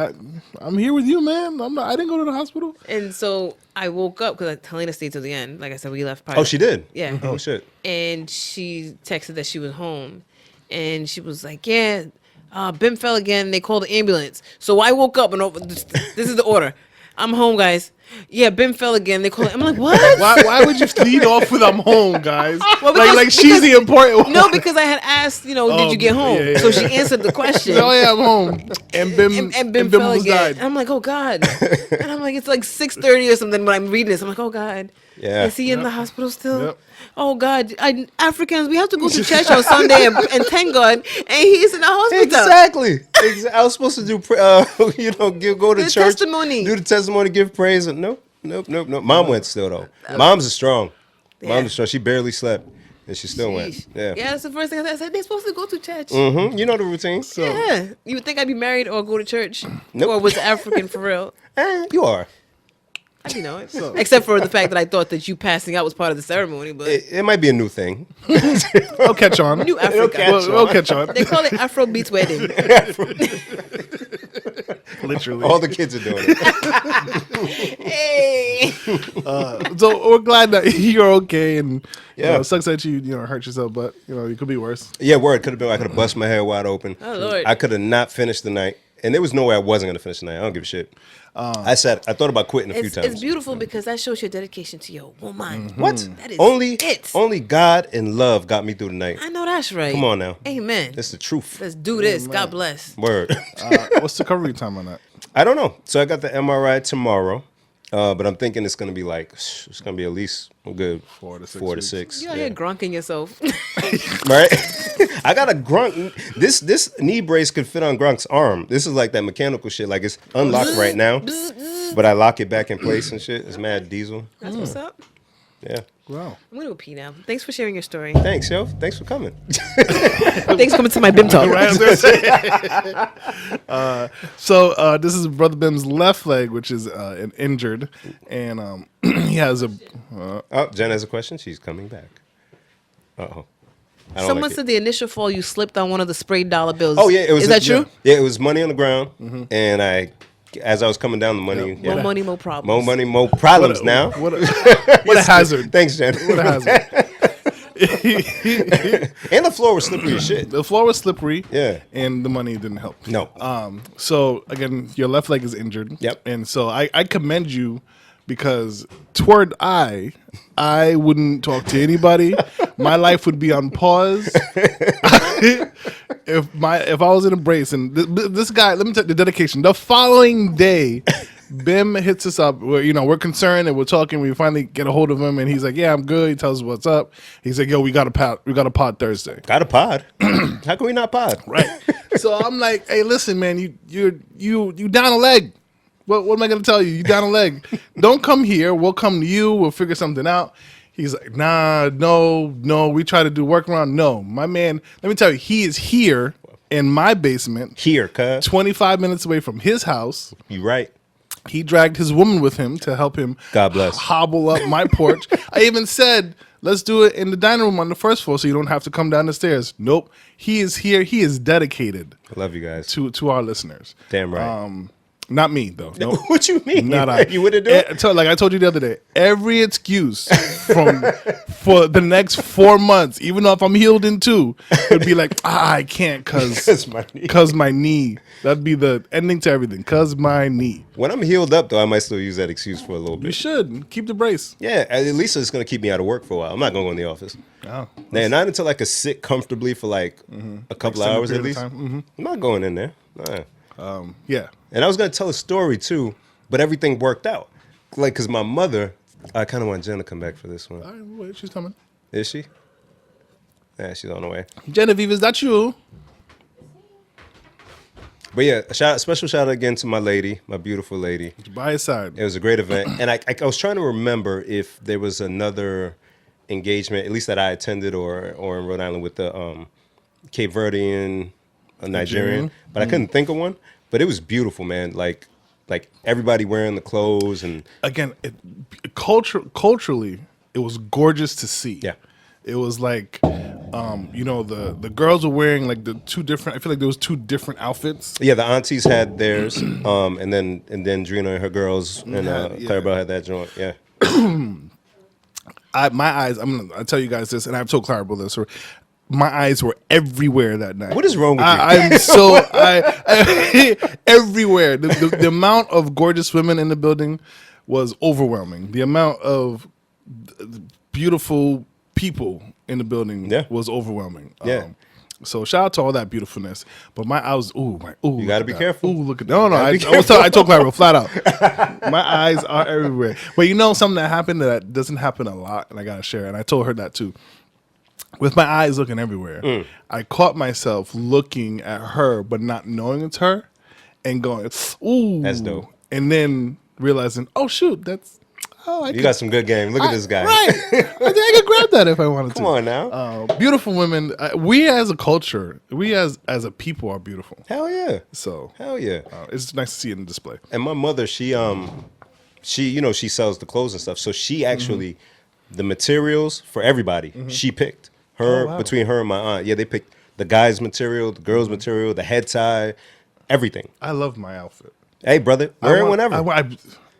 "I'm here with you, man. I didn't go to the hospital." And so I woke up because Helena stayed till the end. Like I said, we left. Probably, Oh, she did. Yeah. Oh shit. And she texted that she was home, and she was like, "Yeah, Bim fell again. They called the ambulance." So I woke up and this is the order. I'm home, guys. Yeah, Bim fell again. They called. I'm like, what? Why would you lead off with "I'm home, guys"? Well, like she's the important one. No, because I had asked, did you get home? yeah, So yeah. she answered the question. Oh yeah, I'm home. And Bim And Bim fell almost again. died. And I'm like, oh God. And I'm like, it's like 6:30 or something when I'm reading this. I'm like, oh God. Yeah. Is he in the hospital still? Yep. Oh God. Africans, we have to go to church on Sunday and thank God. And he's in the hospital. Exactly. I was supposed to do, go to The church, testimony. do the testimony, give praise. Nope. Mom went still though. Mom's strong. Yeah. Mom's strong. She barely slept, and she still went. Sheesh. Yeah. Yeah, that's the first thing I said. I said, they're supposed to go to church. Mm-hmm. You know the routine. Yeah. You would think I'd be married or go to church. Nope. Or was African for real. You are. I didn't know it. Except for the fact that I thought that you passing out was part of the ceremony, but It might be a new thing. We'll catch on. New Africa. We'll catch on. They call it Afro Beats wedding. Literally. All the kids are doing it. Hey. So we're glad that you're okay, and Yeah. it sucks that you hurt yourself, but it could be worse. Yeah, word. Could have been. I could have bust my head wide open. Oh, Lord. I could have not finished the night, and there was no way I wasn't gonna finish the night. I don't give a shit. I thought about quitting a few times. It's beautiful because that shows your dedication to your woman. What? That is only it. Only God and love got me through the night. I know that's right. Come on now. Amen. That's the truth. Let's do this. God bless. Word. What's the recovery time on that? I don't know. So I got the MRI tomorrow, but I'm thinking it's gonna be at least a good 4 to 6 4 to weeks. 6. You out here grunking yourself. Right? I got a Grunk. This knee brace could fit on Grunk's arm. This is like that mechanical shit. Like it's unlocked right now, but I lock it back in place and shit. It's mad diesel. That's what's up. Yeah. Wow. I'm gonna go pee now. Thanks for sharing your story. Thanks, yo. Thanks for coming. Thanks for coming to my BIM talk. Right, I was gonna say. So this is Brotha Bim's left leg, which is injured, and he has a. Oh, Jen has a question. She's coming back. Uh-oh. I don't Someone like it. said the initial fall you slipped on one of the sprayed dollar bills. Oh yeah, it was. Is that true? Yeah, it was money on the ground, and as I was coming down the money, Yep. yeah. More money, more problems. More money, more problems now. What a hazard! Thanks, Jen. What a hazard! And the floor was slippery as shit. The floor was slippery. Yeah. And the money didn't help. No. So again, your left leg is injured. Yep. And so I commend you because toward I wouldn't talk to anybody. My life would be on pause. If I was in a brace and this guy, let me tell you the dedication. The following day, Bim hits us up. We're concerned and we're talking. We finally get a hold of him, and he's like, "Yeah, I'm good." He tells us what's up. He's like, "Yo, we got a pod. We got a pod Thursday." Got a pod? How can we not pod? Right. So I'm like, "Hey, listen, man, you down a leg. What am I gonna tell you? You down a leg. Don't come here. We'll come to you. We'll figure something out." He's like, "Nah, no. We try to do workaround. No, my man. Let me tell you, he is here in my basement, Here, cuz. 25 minutes away from his house. You right. He dragged his woman with him to help him. God bless. Hobble up my porch. I even said, let's do it in the dining room on the first floor so you don't have to come down the stairs. Nope. He is here. He is dedicated I love you guys. to our listeners. Damn right. Not me, though. Nope. What you mean? Not I. You wouldn't do it? Like I told you the other day, every excuse for the next 4 months, even though if I'm healed in 2, it'd be like, I can't cause my knee. That'd be the ending to everything. Cause my knee. When I'm healed up, though, I might still use that excuse for a little You bit. should keep the brace. Yeah, at least it's going to keep me out of work for a while. I'm not going to go in the office. Oh, Man, not until I could sit comfortably for like a couple Extended hours at period least. of time. I'm not going in there. Nah. Yeah. And I was going to tell a story too, but everything worked out. Like, because my mother, I kind of want Jen to come back for this one. All right, wait, she's coming. Is she? Yeah, she's on the way. Genevieve, is that you? But yeah, special shout out again to my lady, my beautiful lady. By his side. It was a great event. And I was trying to remember if there was another engagement, at least that I attended or in Rhode Island with the Cape Verdean Nigerian, but I couldn't think of one. But it was beautiful, man. Like everybody wearing the clothes and Again, culturally, it was gorgeous to see. Yeah. It was like, the girls were wearing like the 2 different. I feel like there was 2 different outfits. yeah, the aunties had theirs, and then Drina and her girls and Yeah. Clarabelle had that joint. Yeah, My eyes. I'll tell you guys this, and I've told Clarabelle this. My eyes were everywhere that night. What is wrong with you? I'm so everywhere. The amount of gorgeous women in the building was overwhelming. The amount of beautiful people in the building was overwhelming. Yeah. So shout out to all that beautifulness. But my eyes, You gotta be careful. Ooh, look at no. I told Clara flat out. My eyes are everywhere. But something that happened that doesn't happen a lot, and I gotta share. And I told her that too. With my eyes looking everywhere, I caught myself looking at her, but not knowing it's her, and going, "Ooh, That's dope." And then realizing, "Oh shoot, You got some good game. Look at this guy. Right? I think I could grab that if I wanted to. Come on now. Beautiful women. We as a culture, we as a people are beautiful. Hell yeah. So Hell yeah. it's nice to see it in display. And my mother, she sells the clothes and stuff. So she actually, the materials for everybody, she picked. Between her and my aunt. Yeah, they picked the guy's material, the girl's material, the head tie, everything. I love my outfit. Hey, brother, wear it whenever.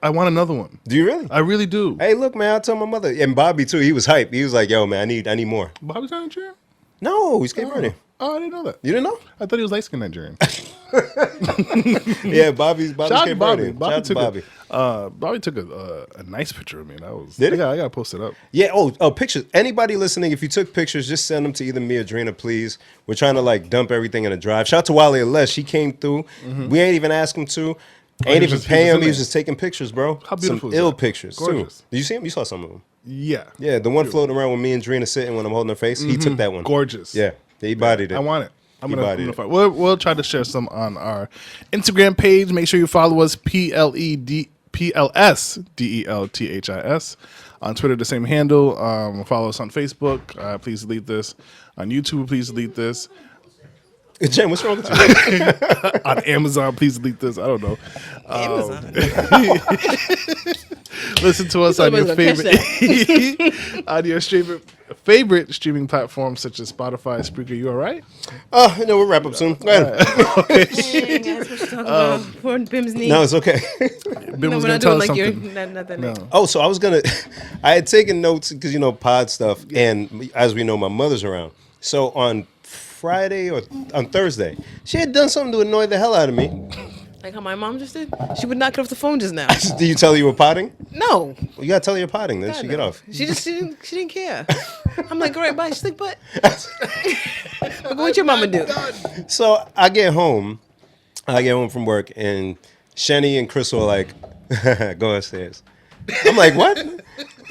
I want another one. Do you really? I really do. Hey, look, man, I told my mother. And Bobby, too, he was hype. He was like, yo, man, I need more. Bobby's Nigerian? No, he's Cape Verde. Oh, I didn't know that. You didn't know? I thought he was light skinned Nigerian. Yeah, Bobby's Shout out to Cape Bobby. Verde. Shout out to Bobby. Bobby took a nice picture of me. That was. Did he? I gotta post it up. Yeah. Oh, pictures. Anybody listening, if you took pictures, just send them to either me or Drina, please. We're trying to dump everything in a drive. Shout out to Wale Les. He came through. We ain't even asked him to. Ain't even pay him. He was just taking pictures, bro. How beautiful Some is ill that? pictures Gorgeous. too. Did you see him? You saw some of them. Yeah. Yeah, the one floating around with me and Drina sitting when I'm holding her face. He took that one. Gorgeous. Yeah, he bodied it. I want it. I'm He gonna bodied it. find. We'll try to share some on our Instagram page. Make sure you follow us PLSDELTHIS on Twitter. The same handle. Follow us on Facebook. Please delete this. On YouTube, please delete this. Jen, what's wrong with you? On Amazon, please delete this. I don't know. Amazon. Listen to us on your Somebody's gonna favorite on your favorite streaming platforms such as Spotify, Spreaker. You all right? No, we'll wrap up soon. Go ahead. Hey, guys, what you talking about? Poor Bim's knee. No, it's okay. Ben No, was we're gonna not tell doing us like you're something. not that. No. Oh, so I was gonna. I had taken notes because pod stuff, and as we know, my mother's around. So on Friday or on Thursday, she had done something to annoy the hell out of me. Like how my mom just did. She would not get off the phone just now. Did you tell her you were potting? No. Well, you gotta tell her you're potting, then God, she no. get off. She didn't care. I'm like, all right, bye. She's like, but what your mama do? So I get home from work, and Shenny and Crystal are like, Go upstairs. I'm like, what?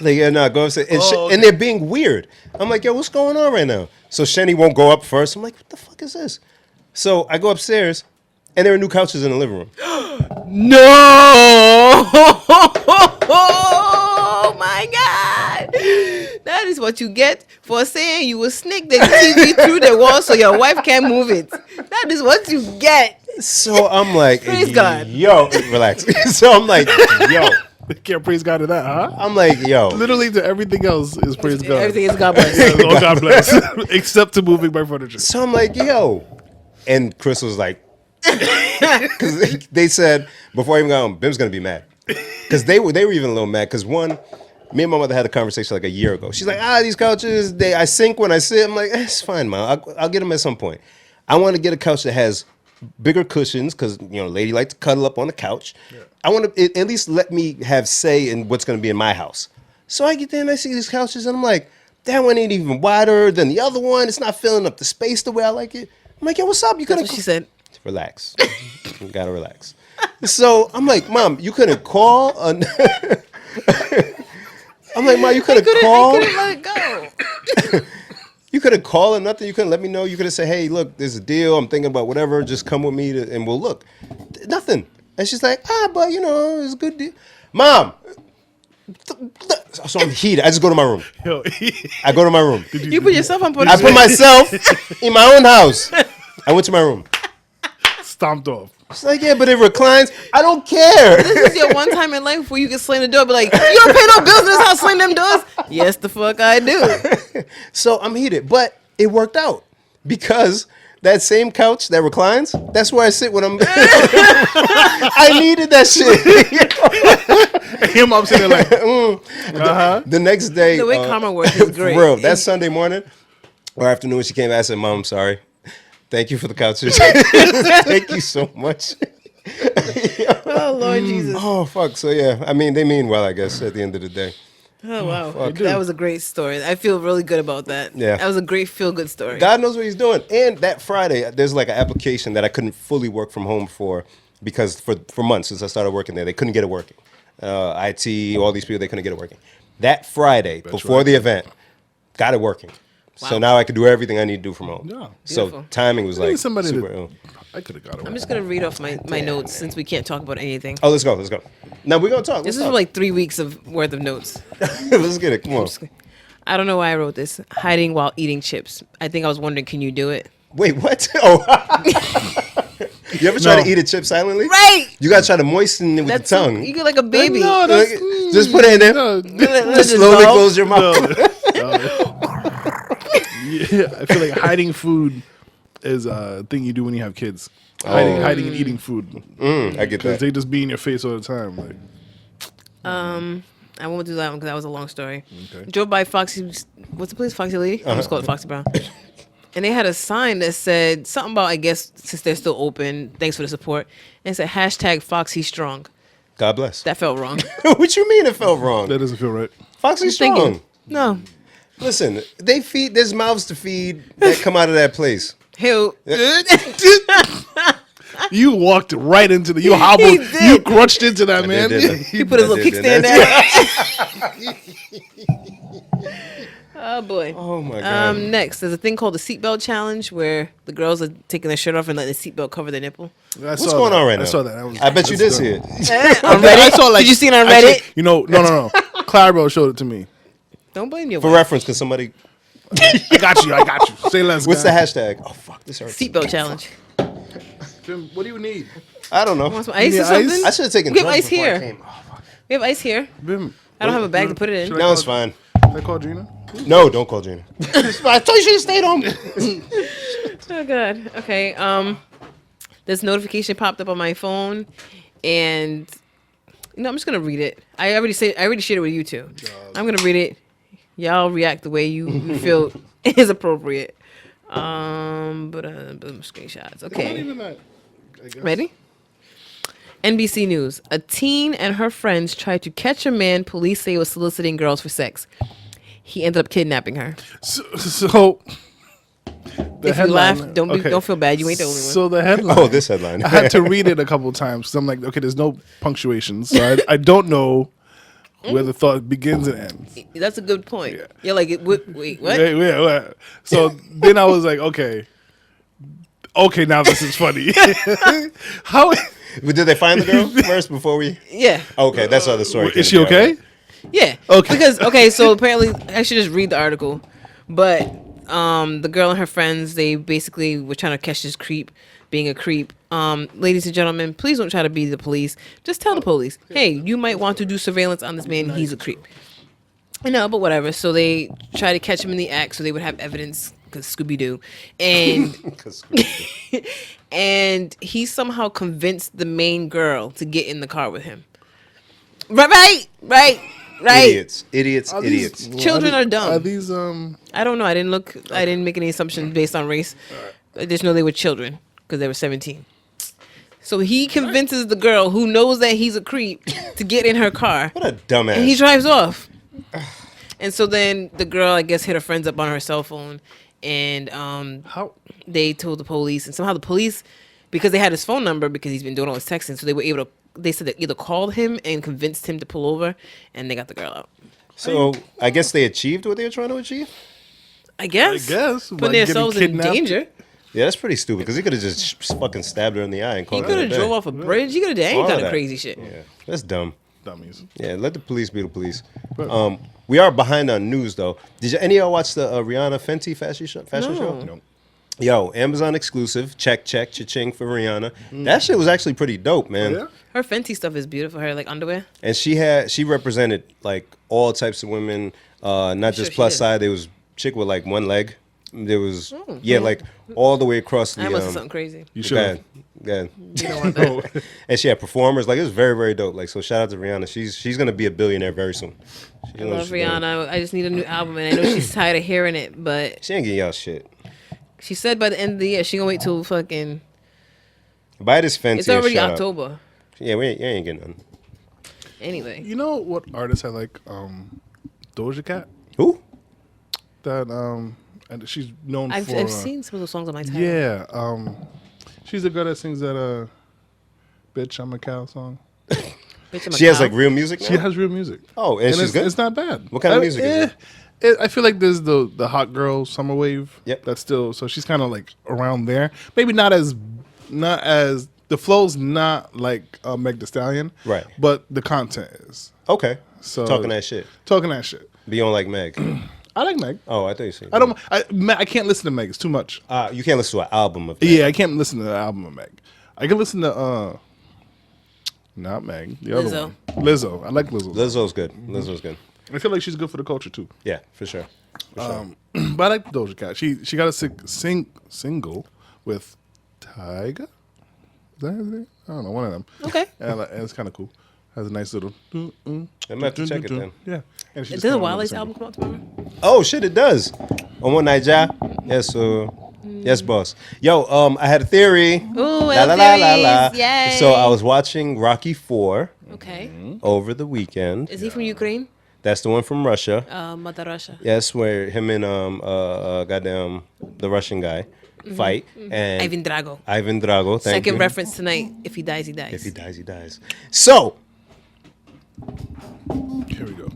Like, yeah, no, go upstairs. And, and they're being weird. I'm like, yo, what's going on right now? So Shenny won't go up first. I'm like, what the fuck is this? So I go upstairs, and there are new couches in the living room. No! Oh my God! That is what you get for saying you will sneak the TV through the wall so your wife can't move it. That is what you get. So I'm like, Praise God. yo, relax. So I'm like, yo. Can't praise God to that, huh? I'm like, yo. Literally to everything else is praise God. Everything is God bless. Oh, God bless. Except to moving my furniture. So I'm like, yo. And Chris was like, because they said, before I even got home, Bim's going to be mad. Because they were even a little mad. Because one, me and my mother had a conversation like a year ago. She's like, these couches, I sink when I sit. I'm like, it's fine, Mom. I'll get them at some point. I want to get a couch that has bigger cushions because, lady like to cuddle up on the couch. Yeah. I want to at least let me have say in what's going to be in my house. So I get there and I see these couches and I'm like, that one ain't even wider than the other one. It's not filling up the space the way I like it. I'm like, yo, what's up? You couldn't. That's what she said. Relax. You gotta relax. So I'm like, Mom, you couldn't call. I'm like, Mom, you couldn't call. I couldn't let it go. You couldn't call or nothing. You couldn't let me know. You could have said, hey, look, there's a deal. I'm thinking about whatever. Just come with me and we'll look. Nothing. And she's like, but it's a good deal. Mom. So I'm heated. I just go to my room. I go to my room. You put yourself on. I put myself in my own house. I went to my room. Stomped off. It's like, yeah, but it reclines. I don't care. This is your one time in life where you can slam the door, but like, you don't pay no bills in this house, slam them doors. Yes, the fuck I do. So I'm heated, but it worked out because that same couch that reclines, that's where I sit when I'm. I needed that shit. Your mom sitting there like, The next day, The way karma works is great. For real, that Sunday morning or afternoon, she came. I said, "Mom, I'm sorry. Thank you for the couches. Thank you so much." Oh Lord Jesus. Oh fuck. So yeah, I mean, they mean well, I guess. At the end of the day. Oh wow, that was a great story. I feel really good about that. Yeah, that was a great feel-good story. God knows what He's doing. And that Friday, there's like an application that I couldn't fully work from home for because for months since I started working there, they couldn't get it working. IT, all these people, they couldn't get it working. That Friday before the event, got it working. Wow. So now I could do everything I need to do from home. Yeah, so timing was like super. I could have got it. I'm just gonna read off my notes since we can't talk about anything. Oh, let's go. Now we're gonna talk. This is for like 3 weeks of worth of notes. Let's get it. Come on. I don't know why I wrote this. Hiding while eating chips. I think I was wondering, can you do it? Wait, what? Oh. You ever try to eat a chip silently? Right. You gotta try to moisten it with the tongue. You get like a baby. No, just put it in there. Just slowly close your mouth. Yeah, I feel like hiding food is a thing you do when you have kids. Hiding and eating food. I get that. Because they just be in your face all the time. Like. I won't do that one because that was a long story. Okay. Drove by Foxy. What's the place? Foxy Lady. I'm just call it Foxy Brown. And they had a sign that said something about, I guess, since they're still open, thanks for the support. And it said hashtag Foxy Strong. God bless. That felt wrong. What you mean it felt wrong? That doesn't feel right. Foxy Strong. No. Listen, there's mouths to feed that come out of that place. Hell. You walked right into you hobbled, you crunched into that, man. He put his little kickstand down. Oh boy. Oh my God. Next, there's a thing called the seatbelt challenge where the girls are taking their shirt off and letting the seatbelt cover their nipple. What's going on right now? I saw that. I bet you did see it. On Reddit? I saw, did you see it on Reddit? Actually, no. Clarabelle showed it to me. Don't blame you. For reference, because somebody. I got you. Say less. What's the hashtag? Oh fuck, this hurts. Seatbelt challenge. Jim, what do you need? I don't know. Want some ice or something? I should have taken. We have ice here. We have ice here. I don't have a bag to put it in. No, it's fine. Should I call Gina? No, don't call Gina. I told you should have stayed home. Oh God. Okay. This notification popped up on my phone, and I'm just gonna read it. I already shared it with you too. I'm gonna read it. Y'all react the way you feel is appropriate. Screenshots. Okay. Ready? NBC News. A teen and her friends tried to catch a man police say was soliciting girls for sex. He ended up kidnapping her. So If you laugh, don't feel bad. You ain't the only one. So the headline. Oh, this headline. I had to read it a couple of times. So I'm like, okay, there's no punctuation, so I don't know where the thought begins and ends. That's a good point. Yeah. You're like, wait, what? Wait. So then I was like, okay, now this is funny. How Did they find the girl first before we? Yeah. Okay, that's how the story. is she okay? Yeah. Okay. Because so apparently I should just read the article, but the girl and her friends, they basically were trying to catch this creep being a creep. Ladies and gentlemen, please don't try to be the police. Just tell the police, hey, you might want to do surveillance on this man. He's a creep. No, but whatever. So they try to catch him in the act so they would have evidence because Scooby-Doo. And and he somehow convinced the main girl to get in the car with him. Right. Idiots. Children are dumb. Are these I don't know. I didn't make any assumptions based on race. I just know they were children because they were 17. So he convinces the girl who knows that he's a creep to get in her car. What a dumbass. And he drives off. And so then the girl, I guess, hit her friends up on her cell phone. And how? they told the police. And somehow the police, because they had his phone number because he's been doing all his texting, so they were able to, they said they either called him and convinced him to pull over, and they got the girl out. So I guess they achieved what they were trying to achieve? I guess. Like Putting themselves in danger. Yeah, that's pretty stupid because he could have just fucking stabbed her in the eye and He called her. could have drove off a bridge. He could have done any All kind of that. crazy shit. Yeah, that's dumb. Dummies. Yeah, let the police be the police. We are behind on news though. Did any of y'all watch the Rihanna Fenty fashion show? No. Yo, Amazon exclusive. Check, cha-ching for Rihanna. That shit was actually pretty dope, man. Yeah? Her Fenty stuff is beautiful. Her like underwear. And she represented like all types of women, not just she plus did. side. There was chick with like one leg. There was like all the way across the. I must have something crazy. You should. Go You don't want that. And she had performers. Like it was very, very dope. Like so, shout out to Rihanna. She's gonna be a billionaire very soon. I love Rihanna. I just need a new album, and I know she's tired of hearing it, but She ain't getting y'all shit. she said by the end of the year she gonna wait till fucking. Buy this Fenty. It's already and shut up. October. Yeah, you ain't getting none. Anyway, You know what artist I like? Doja Cat. Who? That and she's known I've for. seen some of those songs on my time. Yeah. She's the girl that sings that "Bitch I'm a Cow" song. Bitch, I'm a She has cow. like real music now? She has real music. Oh, and she's it's, good? It's not bad. What kind of music is I feel like there's the hot girl summer wave. Yep. That's still so she's kind of like around there. Maybe not as the flow's not like Meg Thee Stallion. Right. But the content is. Okay. So Talking that shit. Talking that shit. Be on like Meg. I like Meg. Oh, I thought you said. I don't. I can't listen to Meg. It's too much. You can't listen to an album of Meg. Yeah, I can't listen to the album of Meg. I can listen to not Meg, the other Lizzo. one. Lizzo. I like Lizzo. Lizzo's good. Lizzo's good. I feel like she's good for the culture too. Yeah, for sure. But I like Doja Cat. She got a single with Tyga. Is that his name? I don't know, one of them. Okay. And it's kind of cool. Has a nice little. I might have to check it then. Yeah. And she just Did the came out with a Wale's single. album come out tomorrow? Oh shit, it does. On one night, ja. Yes, yes, boss. Yo, I had a theory. Ooh, theories, yay. So I was watching Rocky 4 Okay. over the weekend. Is he from Ukraine? That's the one from Russia. Mother Russia. Yes, where him and goddamn the Russian guy fight and Ivan Drago. Ivan Drago. Thank Second you. reference tonight. If he dies, he dies. If he dies, he dies. So Here we go.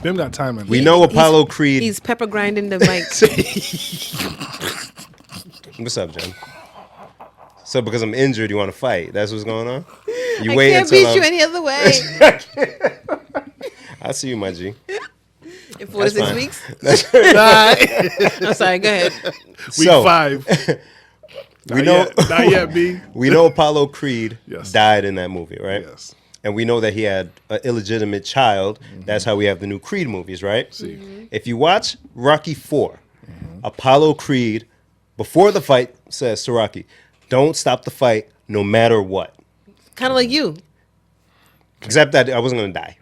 Bim got time in we there. know Apollo Creed. He's pepper grinding the mic. What's up, Jen? So because I'm injured, you want to fight? That's what's going on. You I wait can't until beat I'm, you any other way. I see you, my G. In 4 to 6 fine. weeks. Week I'm sorry. Go ahead. So 5. we know Not yet, B. we know Apollo Creed Yes. died in that movie, right? Yes. And we know that he had an illegitimate child. That's how we have the new Creed movies, right? If you watch Rocky 4, Apollo Creed, before the fight, says to Rocky, don't stop the fight no matter what. Kind of like you. Except that I wasn't going to die.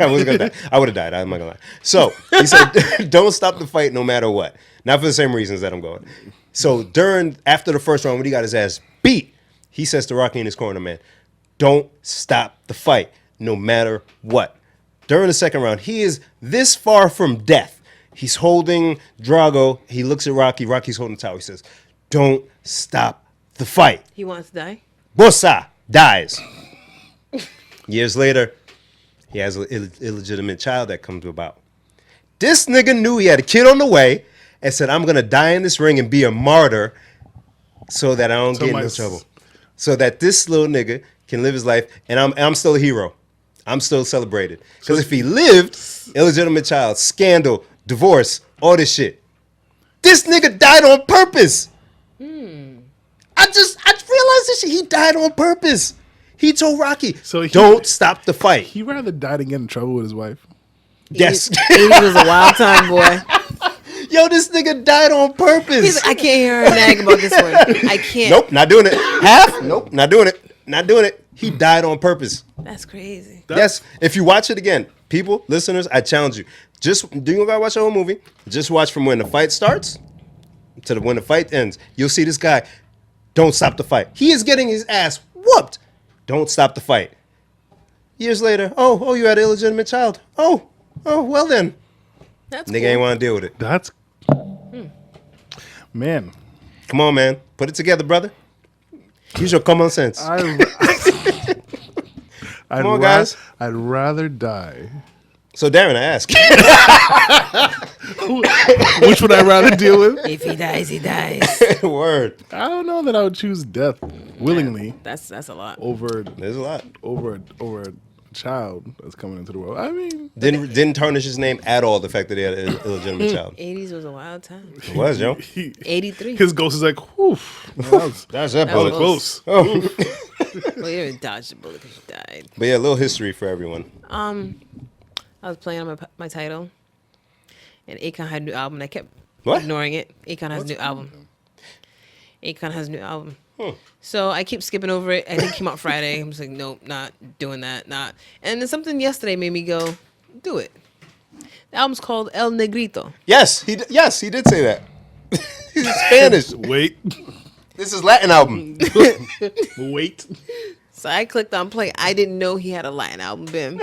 I wasn't going to die. I would have died. I'm not going to lie. So he said, don't stop the fight no matter what. Not for the same reasons that I'm going. So after the first round, when he got his ass beat, he says to Rocky in his corner, man, don't stop the fight no matter what. During the second round, he is this far from death. He's holding Drago. He looks at Rocky. Rocky's holding the towel. He says, "Don't stop the fight." He wants to die. Bossa dies. Years later, he has an illegitimate child that comes about. This nigga knew he had a kid on the way and said, "I'm going to die in this ring and be a martyr so that I don't get in no trouble. So that this little nigga can live his life and I'm still a hero. I'm still celebrated." Because if he lived, illegitimate child, scandal, divorce, all this shit. This nigga died on purpose. I realized this shit. He died on purpose. He told Rocky, "Don't stop the fight." He rather die than get in trouble with his wife. Yes. 80s was a wild time, boy. Yo, this nigga died on purpose. He's like, I can't hear her nag about this one. I can't. Nope, not doing it. Half? Nope, not doing it. Not doing it. He died on purpose. That's crazy. Yes. If you watch it again, people, listeners, I challenge you. Do you gotta watch the whole movie? Just watch from when the fight starts to when the fight ends. You'll see this guy. Don't stop the fight. He is getting his ass whooped. Don't stop the fight. Years later, oh, you had an illegitimate child. Oh, well then. That's Nigga cool. ain't want to deal with it. That's man. Come on, man. Put it together, brother. Use your common sense. Come on, guys. I'd rather die. So, Darren, I ask. Which would I rather deal with? If he dies, he dies. Word. I don't know that I would choose death willingly That's a lot. over There's a lot. a child that's coming into the world. I mean, Didn't tarnish his name at all, the fact that he had an illegitimate child. 80s was a wild time. It was, yo. 83. his ghost is like, whew. That's that That was bullet. Close. Oh. Well, you didn't dodge the bullet because you died. But yeah, a little history for everyone. I was playing on my title, and Akon had a new album, and I kept What? ignoring it. Akon has a new album. So I keep skipping over it. I think it came out Friday. I'm just like, nope, not doing that, not. And then something yesterday made me go, do it. The album's called El Negrito. Yes, he did say that. He's Spanish. Wait. This is Latin album. Wait. So I clicked on play. I didn't know he had a Latin album, Bim.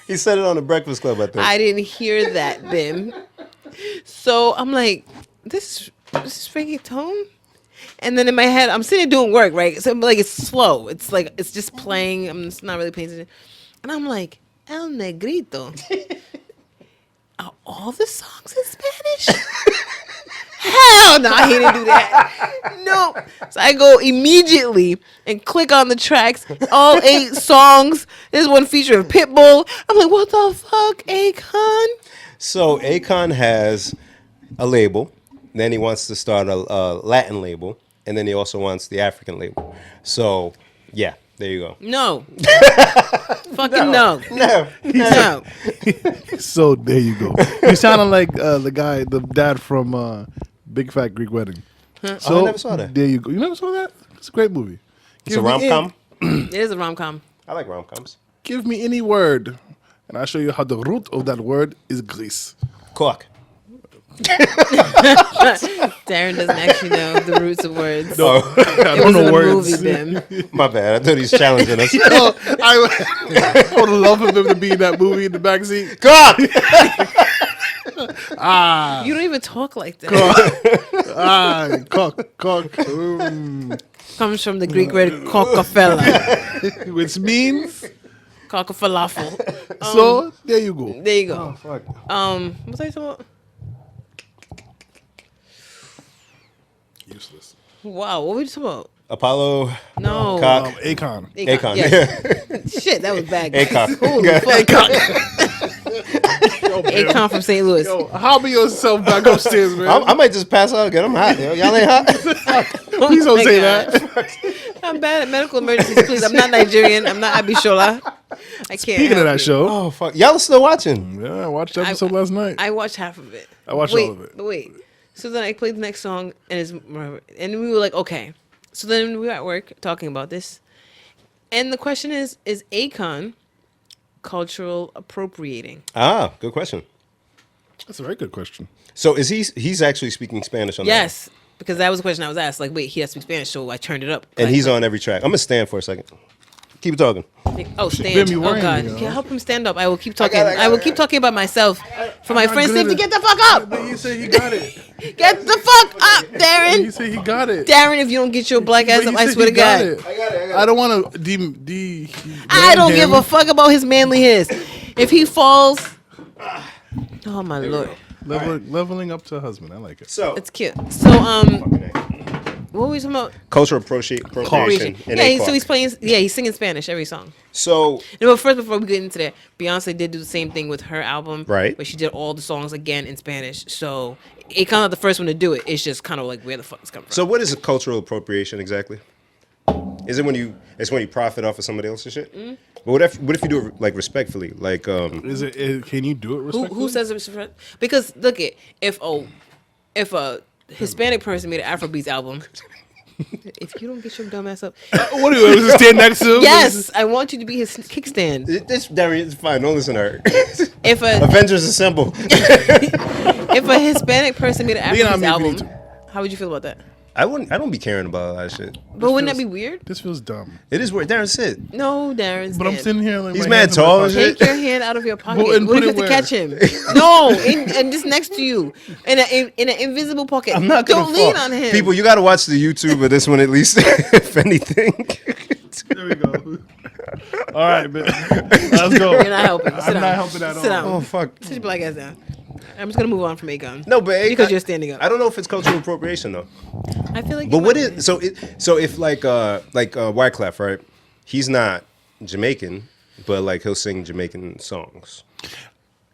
He said it on the Breakfast Club, I think. I didn't hear that, Bim. So I'm like, this is reggaeton? And then in my head, I'm sitting doing work, right? So I'm like, it's slow. It's like, it's just playing. I'm just not really paying attention. And I'm like, El Negrito. Are all the songs in Spanish? Hell no, he didn't do that. No. So I go immediately and click on the tracks. All 8 songs. There's one feature of Pitbull. I'm like, what the fuck, Akon? So Akon has a label. Then he wants to start a Latin label. And then he also wants the African label. So, yeah, there you go. No. Fucking no. No. So there you go. You sounded like the dad from Big Fat Greek Wedding. So I never saw that. There you go. You never saw that? It's a great movie. It's a rom-com? It is a rom-com. I like rom-coms. Give me any word, and I'll show you how the root of that word is grease. Cork. Darren doesn't actually know the roots of words. No, I It don't was know a words. movie, Bim. My bad. I thought he was challenging us. I would love for him to be in that movie in the backseat. Cork! You don't even talk like that. Cock. Comes from the Greek word kokafella. Which means, Kokafalafel. so there you go. There you go. Fuck. What was I talking about? Useless. Wow, what were we talking about? Apollo. No. Cock. Akon. Akon. Yes. Shit, that was bad. Acock. Holy fuck. Akon from St. Louis. Yo, hobble yourself back upstairs, man. I might just pass out again. I'm hot. Yo. Y'all ain't hot? Please don't my say God. that. I'm bad at medical emergencies, please. I'm not Nigerian. I'm not Abishola. I can't. Speaking of help that you. show, Oh, fuck. Y'all still watching? yeah, I watched the episode last night. I watched half of it. I watched wait, all of it. But wait. So then I played the next song, and we were like, okay. So then we were at work talking about this. And the question is Akon cultural appropriating? Ah, good question. That's a very good question. So is he's actually speaking Spanish on that? Yes. Because that was the question I was asked. Like, wait, he has to speak Spanish, so I turned it up. And Like, he's on every track. I'm going to stand for a second. Keep talking. Oh, stand. Bim, you Oh, worrying God. me, huh? Can you help him stand up? I will keep talking. I got it. I will keep talking about myself For my friend's good safety, at- get the fuck up. But he said he got it. Get the fuck up, He Darren. said he got it. Darren, if you don't get your black ass But up, he I said swear he to got God. it. I got it. I don't want to I don't give a fuck about his manliness. If he falls, oh my lord, Leveling up to a husband. I like it. So, it's cute. So what were we talking about? cultural appropriation. in Yeah, a so park. he's playing. Yeah, he's singing Spanish every song. So, No, but first, before we get into that, Beyonce did do the same thing with her album, Right. But she did all the songs again in Spanish. So it kind of the first one to do it. It's just kind of like where the fuck it's coming from. so what is a cultural appropriation exactly? Is it when you profit off of somebody else's shit? Mm-hmm. But what if you do it like respectfully? Like Is it? Can you do it respectfully? Who says it's because look it if a Hispanic person made an Afrobeats album. If you don't get your dumb ass up, What do you stand next to him? yes, I want you to be his kickstand. this, Darren, it's fine. Don't listen to her. If a Avengers Assemble. if a Hispanic person made an Lean on Afrobeats me, album, Benito. how would you feel about that? I don't be caring about that shit. But wouldn't that be weird? This feels dumb. It is where Darren sit. No, Darren's But I'm dead. sitting here like He's my mad hands in my tall and pocket. shit. Take your hand out of your pocket. Well, and What put if you it have to catch him? No, and just next to you, in an invisible pocket. I'm not gonna Don't lean fall. on him. People, you got to watch the YouTube of this one at least, if anything. There we go. All right, man. Let's go. You're not helping. Sit I'm down. not helping at all. Sit down. Oh fuck. Sit your black ass down. I'm just gonna move on from Akon. No, but because you're standing up. I don't know if it's cultural appropriation though. I feel like. But it what might be. is so if like Wyclef, right? He's not Jamaican, but like he'll sing Jamaican songs.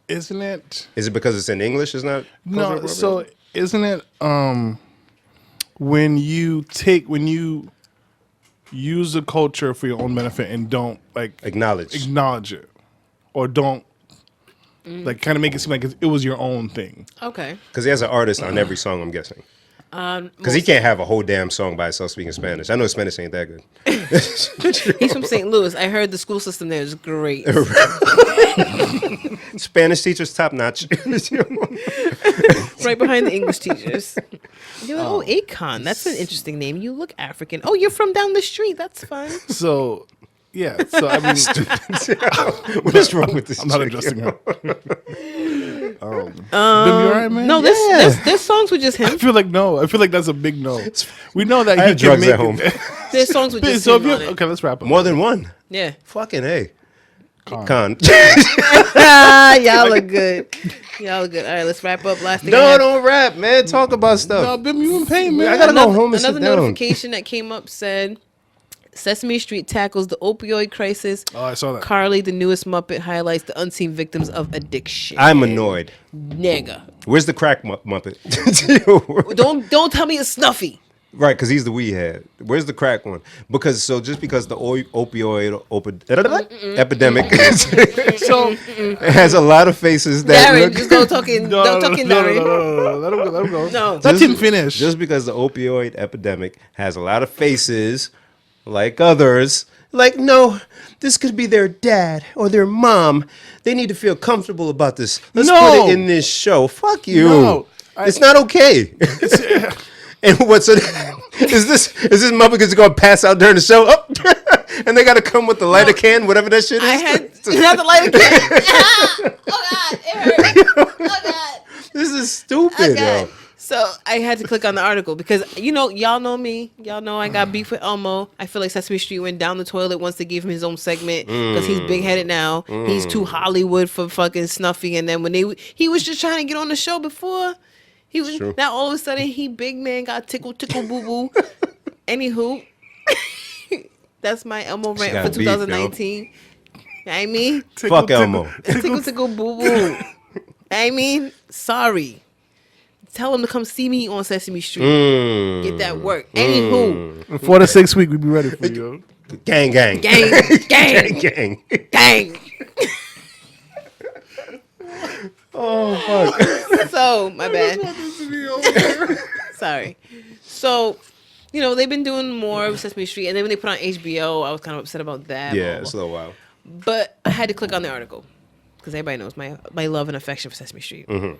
Isn't it? Is it because it's in English? It's not. cultural No. So appropriation? isn't it? When you use the culture for your own benefit and don't like acknowledge it, or don't like kind of make it seem like it was your own thing. Okay. Because he has an artist on every song. I'm guessing. Because he can't have a whole damn song by himself speaking Spanish. I know Spanish ain't that good. He's from St. Louis. I heard the school system there is great. Spanish teachers top notch. Right behind the English teachers. You're like, oh, Akon. That's an interesting name. You look African. Oh, you're from down the street. That's fun. So yeah. So I mean, What is wrong with this? I'm not chick, adjusting yo? her. Bim, you all right, man? No, there's songs with just I him. feel like no. I feel like that's a big no. We know that I he have can drugs make at home. There's songs with just So him on it. okay, let's wrap up. More than one. Yeah. Fucking A. Con. Con. Y'all look good. Y'all look good. All right, let's wrap up. Last thing. I No, have. don't rap, man. Talk about No, stuff. Bim, you in pain, man. I gotta go home and Another sit down. notification that came up said Sesame Street tackles the opioid crisis. Oh, I saw that. Carly, the newest Muppet, highlights the unseen victims of addiction. I'm annoyed. Nigga. Where's the crack Muppet? Don't tell me it's Snuffy. Right, because he's the weed head. Where's the crack one? Because just because the opioid epidemic So has a lot of faces that Darren, look. just don't talk in Darren. No. Let him go. Let him go. No. Let him finish. Just because the opioid epidemic has a lot of faces, like others, like no, this could be their dad or their mom. They need to feel comfortable about this. Let's No. put it in this show. Fuck you. No. It's not okay. And what's it? Is this Muppet going to pass out during the show? Oh, and they got to come with the lighter can, whatever that shit is. I had not the light again. Oh God, it hurt. Oh God. This is stupid, yo. So I had to click on the article because y'all know me. Y'all know I got beef with Elmo. I feel like Sesame Street went down the toilet once they gave him his own segment because he's big headed now. He's too Hollywood for fucking Snuffy. And then when he was just trying to get on the show before. He was True. now all of a sudden he big man got tickle boo boo. Anywho, that's my Elmo rant got for beef, yo. 2019. I mean, Fuck Elmo. tickle boo boo. I mean, sorry. Tell him to come see me on Sesame Street. Get that work. Anywho, In 4 to 6 weeks, we be ready for you. Gang. gang, Gang. gang. Oh, fuck. So my bad. Sorry. So, they've been doing more of Sesame Street, and then when they put on HBO, I was kind of upset about that. Yeah, it's a little wild. But I had to click on the article because everybody knows my love and affection for Sesame Street. And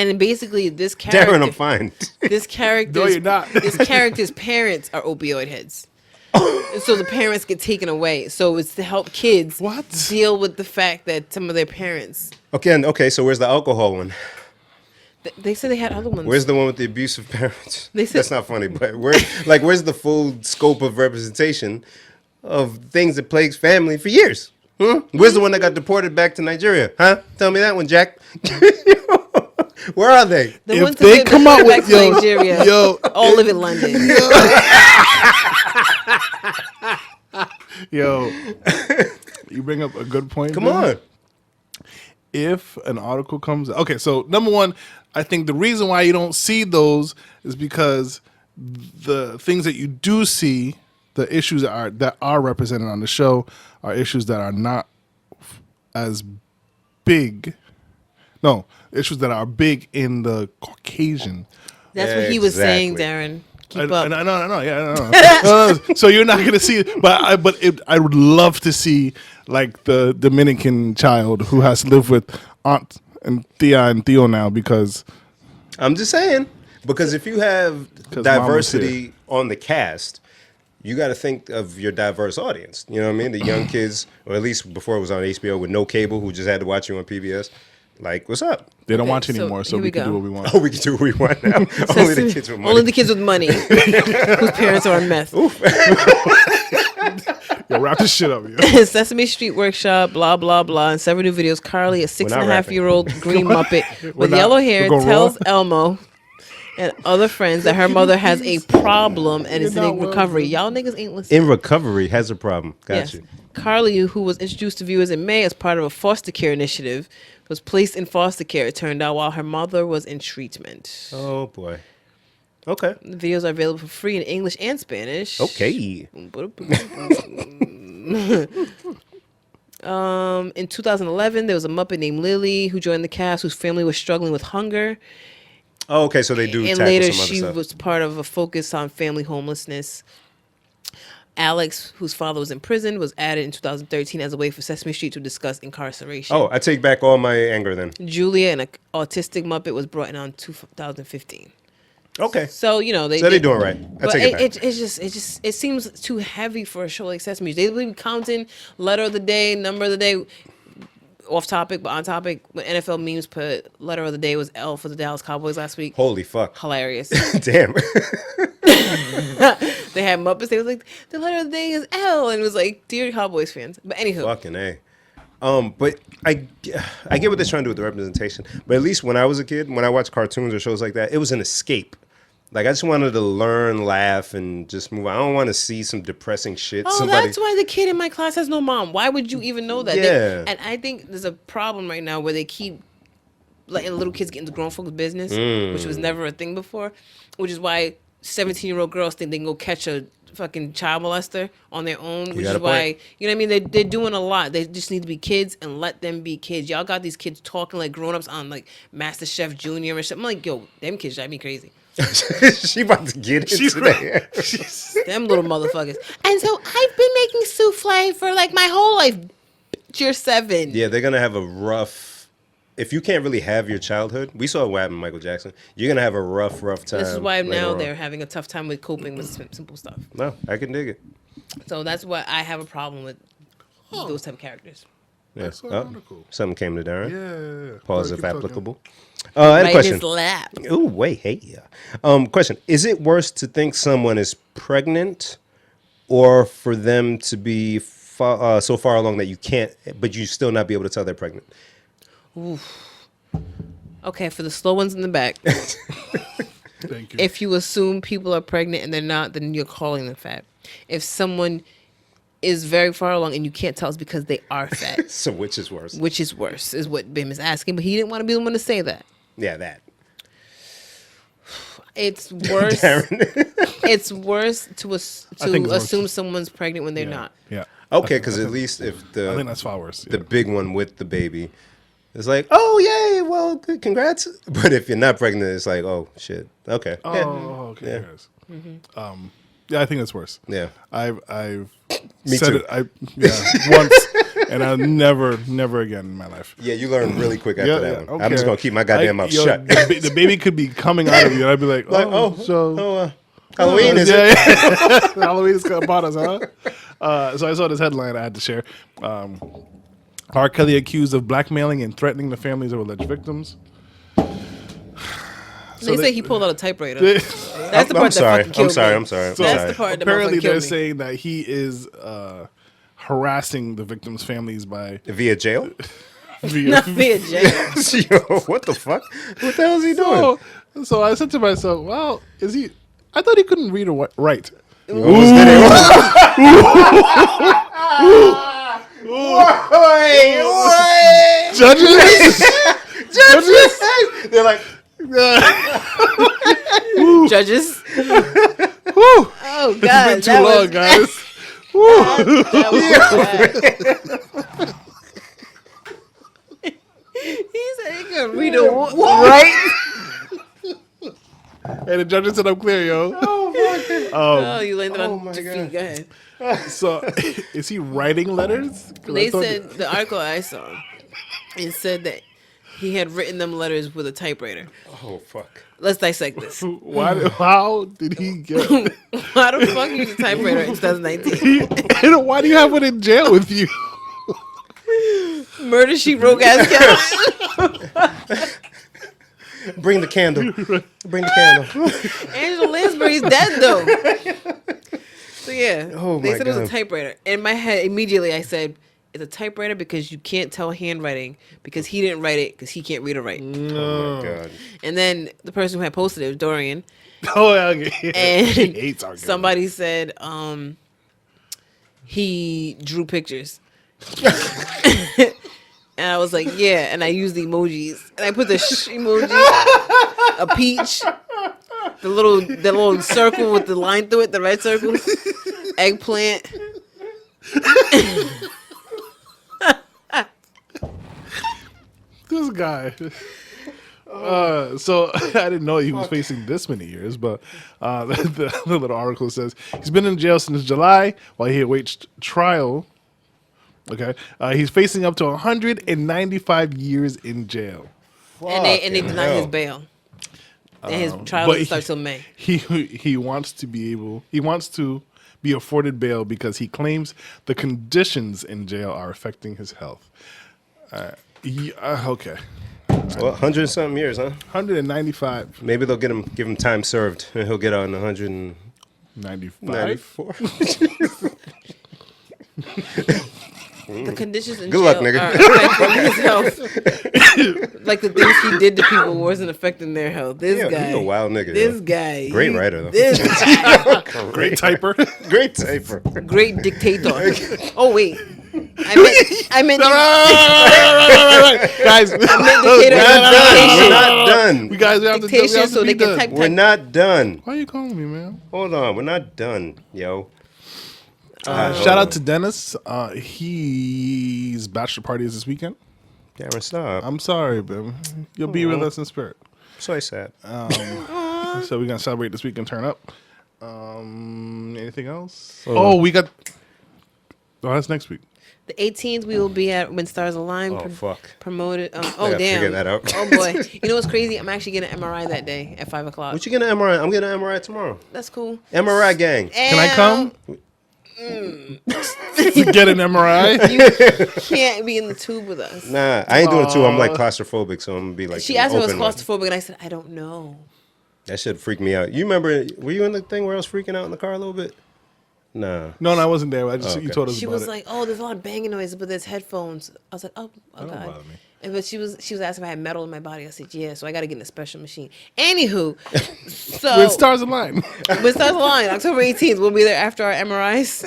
then basically this character, Darren, I'm fine. this character's, No, you're not. this character's parents are opioid heads. And so the parents get taken away. So it's to help kids What? deal with the fact that some of their parents. Okay. So where's the alcohol one? They said they had other ones. Where's the one with the abusive parents? They said- That's not funny, but where's the full scope of representation of things that plagues family for years? Where's the one that got deported back to Nigeria? Huh? Tell me that one, Jack. Where are they? The If ones that they get come out deported with- back to yo, Nigeria, yo, all live in London. Yo, you bring up a good point. Come dude. on. If an article comes out, okay, so number one, I think the reason why you don't see those is because the things that you do see, the issues that are represented on the show, are issues that are not as big. No, issues that are big in the Caucasian. That's what he was saying, Exactly. Darren. Keep up. No. So you're not gonna see it, but I would love to see like the Dominican child who has to live with Aunt and Tia and Theo now because I'm just saying, because if you have 'Cause diversity on the cast, you got to think of your diverse audience. You know what I mean? The young kids, or at least before it was on HBO with no cable, who just had to watch you on PBS. Like, what's up? they don't Okay, watch so anymore, so here we we can do go. what we want. Oh, we can do what we want now. Only the kids with money. Only the kids with money, whose parents are on meth. Yo, wrap this shit up, yo. Sesame Street Workshop, blah blah blah, and several new videos. Carly, a six and a not half rapping. year old green Muppet with not- yellow hair, we're going tells raw? Elmo and other friends that her mother has a problem and is You're not in well, recovery. dude. Y'all niggas ain't listening. In recovery has a problem. Got Yes. you. Carly, who was introduced to viewers in May as part of a foster care initiative, was placed in foster care, it turned out, while her mother was in treatment. Oh boy. Okay. The videos are available for free in English and Spanish. Okay. In 2011, there was a Muppet named Lily who joined the cast whose family was struggling with hunger. Oh, okay. So they do And tackle later, some other she stuff. was part of a focus on family homelessness. Alex, whose father was in prison, was added in 2013 as a way for Sesame Street to discuss incarceration. Oh, I take back all my anger then. Julia, an autistic Muppet, was brought in on 2015. Okay. So you know So they're doing right. I But take it back. it seems too heavy for a show like Sesame Street. They be counting letter of the day, number of the day. Off topic, but on topic. When NFL memes put letter of the day was L for the Dallas Cowboys last week. Holy fuck. Hilarious. Damn. They had Muppets. They was like, the letter of the day is L, and it was like, dear Cowboys fans. But anywho, Fucking A. But I get what they're trying to do with the representation. But at least when I was a kid, when I watched cartoons or shows like that, it was an escape. Like, I just wanted to learn, laugh, and just move on. I don't want to see some depressing shit. oh, that's why the kid in my class has no mom. Why would you even know that? Yeah. And I think there's a problem right now where they keep letting little kids get into grown folks' business, which was never a thing before, which is why 17-year-old girls think they can go catch a fucking child molester on their own, which got is a why, point. you know what I mean? They're doing a lot. They just need to be kids and let them be kids. Y'all got these kids talking like grown-ups on like Master Chef Junior and shit. I'm like, yo, them kids drive me crazy. She about to get into that. Them little motherfuckers. And so I've been making souffle for like my whole life. Bitch, you're 7. Yeah, they're going to have a rough... If you can't really have your childhood, we saw what happened to Michael Jackson. You're going to have a rough time. This is why later now on. they're having a tough time with coping with simple stuff. No, I can dig it. So that's why I have a problem with those type of characters. Yeah. I saw an Oh, article. something came to Darren. Yeah. Pause Keep if talking. applicable. I had a Right in question. his lap. Ooh, wait, hey. Question. Is it worse to think someone is pregnant or for them to be so far along that you can't, but you still not be able to tell they're pregnant? Okay, for the slow ones in the back, Thank you. if you assume people are pregnant and they're not, then you're calling them fat. If someone is very far along and you can't tell, it's because they are fat. So which is worse? Which is worse, is what Bim is asking, but he didn't want to be the one to say that. Yeah, that. It's worse. It's worse to I think it's worse. assume someone's pregnant when they're not. Yeah. Okay, because at least if I think that's far worse. the big one with the baby, it's like, oh yay, well, good, congrats. But if you're not pregnant, it's like, oh shit, okay, Oh, yeah, okay. Yeah. Yes. Yeah, I think that's worse. yeah. I've Me said too. it once, and I'll never again in my life. Yeah, you learn really quick after that one. I'm okay. just gonna keep my goddamn mouth Yo, shut. The baby could be coming out of you, and I'd be like, Like, oh, so Halloween, is it? Yeah. Halloween is upon us, huh? So I saw this headline I had to share. R. Kelly accused of blackmailing and threatening the families of alleged victims. They say he pulled out a typewriter. That's the I'm part that sorry. fucking killed I'm sorry. me. I'm sorry. So That's the part that apparently motherfucking killed they're me. saying that he is harassing the victims' families by Via jail? Not via jail. Yo, what the fuck? What the hell is he doing? So I said to myself, well, is he? I thought he couldn't read or write. Almost did it. Wait. Judges, They're like, Judges. woo, Oh it's God, been too long, guys. That was bad. He said he could read a right. Hey, the judges said I'm clear, yo. Oh, you landed on my your God. feet. Go ahead. So, is he writing letters? 'Cause I They thought said the article I saw, it said that he had written them letters with a typewriter. oh fuck. Let's dissect this. Why? How did he get? Why the fuck use a typewriter in 2019? Why do you have one in jail with you? Murder She Wrote ass cat. Bring the candle. Bring the candle. Angela Lansbury's dead though. So yeah, Oh, they my said it was God. a typewriter. In my head, immediately I said, "It's a typewriter because you can't tell handwriting because he didn't write it because he can't read or write." Oh my god. And then the person who had posted it was Dorian, Oh, okay. and He hates our somebody said he drew pictures. And I was like, yeah, and I used the emojis, and I put the emoji, a peach, the little circle with the line through it, the red circle, eggplant. This guy. So I didn't know he was facing this many years, but the little article says he's been in jail since July while he awaits trial. Okay, he's facing up to 195 years in jail. And they denied his hell. bail. And his trial but doesn't start till May. He wants to be afforded bail because he claims the conditions in jail are affecting his health. Okay, Well, 100 and something years, huh? 195, Maybe they'll give him time served, and he'll get out in 95. 194. The conditions in Good jail luck, nigga. are affecting his health. Like the things he did to people wasn't affecting their health. This Yeah, guy. he's a wild nigga. This yo. guy. Great writer, though. This Great typer. Great typer. great dictator. Oh wait. I meant Guys, dictator. We're not done. we guys we have to, we Dictation have to so be they can done. type. We're not done. Why are you calling me, man? Hold on. We're not done, yo. Shout out to Dennis. His bachelor party is this weekend. Darren, stop. I'm sorry, Bim. You'll be with us in spirit. so sad. So we're gonna celebrate this weekend. Turn up. Anything else? Oh, we got. Oh, that's next week. The 18th we will be at When Stars Align. Oh, fuck. Promoted. Oh gotta damn. figure that out. Oh boy. You know what's crazy? I'm actually getting an MRI that day at 5:00. What you getting an MRI? I'm getting an MRI tomorrow. That's cool. MRI gang. Can I come? To get an MRI? You can't be in the tube with us. Nah, I ain't doing it too. I'm like claustrophobic, so I'm gonna be like. She asked me if I was open one. claustrophobic, and I said I don't know. That shit freaked me out. You remember? Were you in the thing where I was freaking out in the car a little bit? Nah. No, I wasn't there. I just Oh, you okay. told us She about was it. like, "Oh, there's a lot of banging noises, but there's headphones." I was like, "Oh, Don't god." bother me. But she was asking if I had metal in my body. I said, "Yeah." So I got to get in a special machine. Anywho, so When stars align. When Stars Align, October 18th, we'll be there after our MRIs.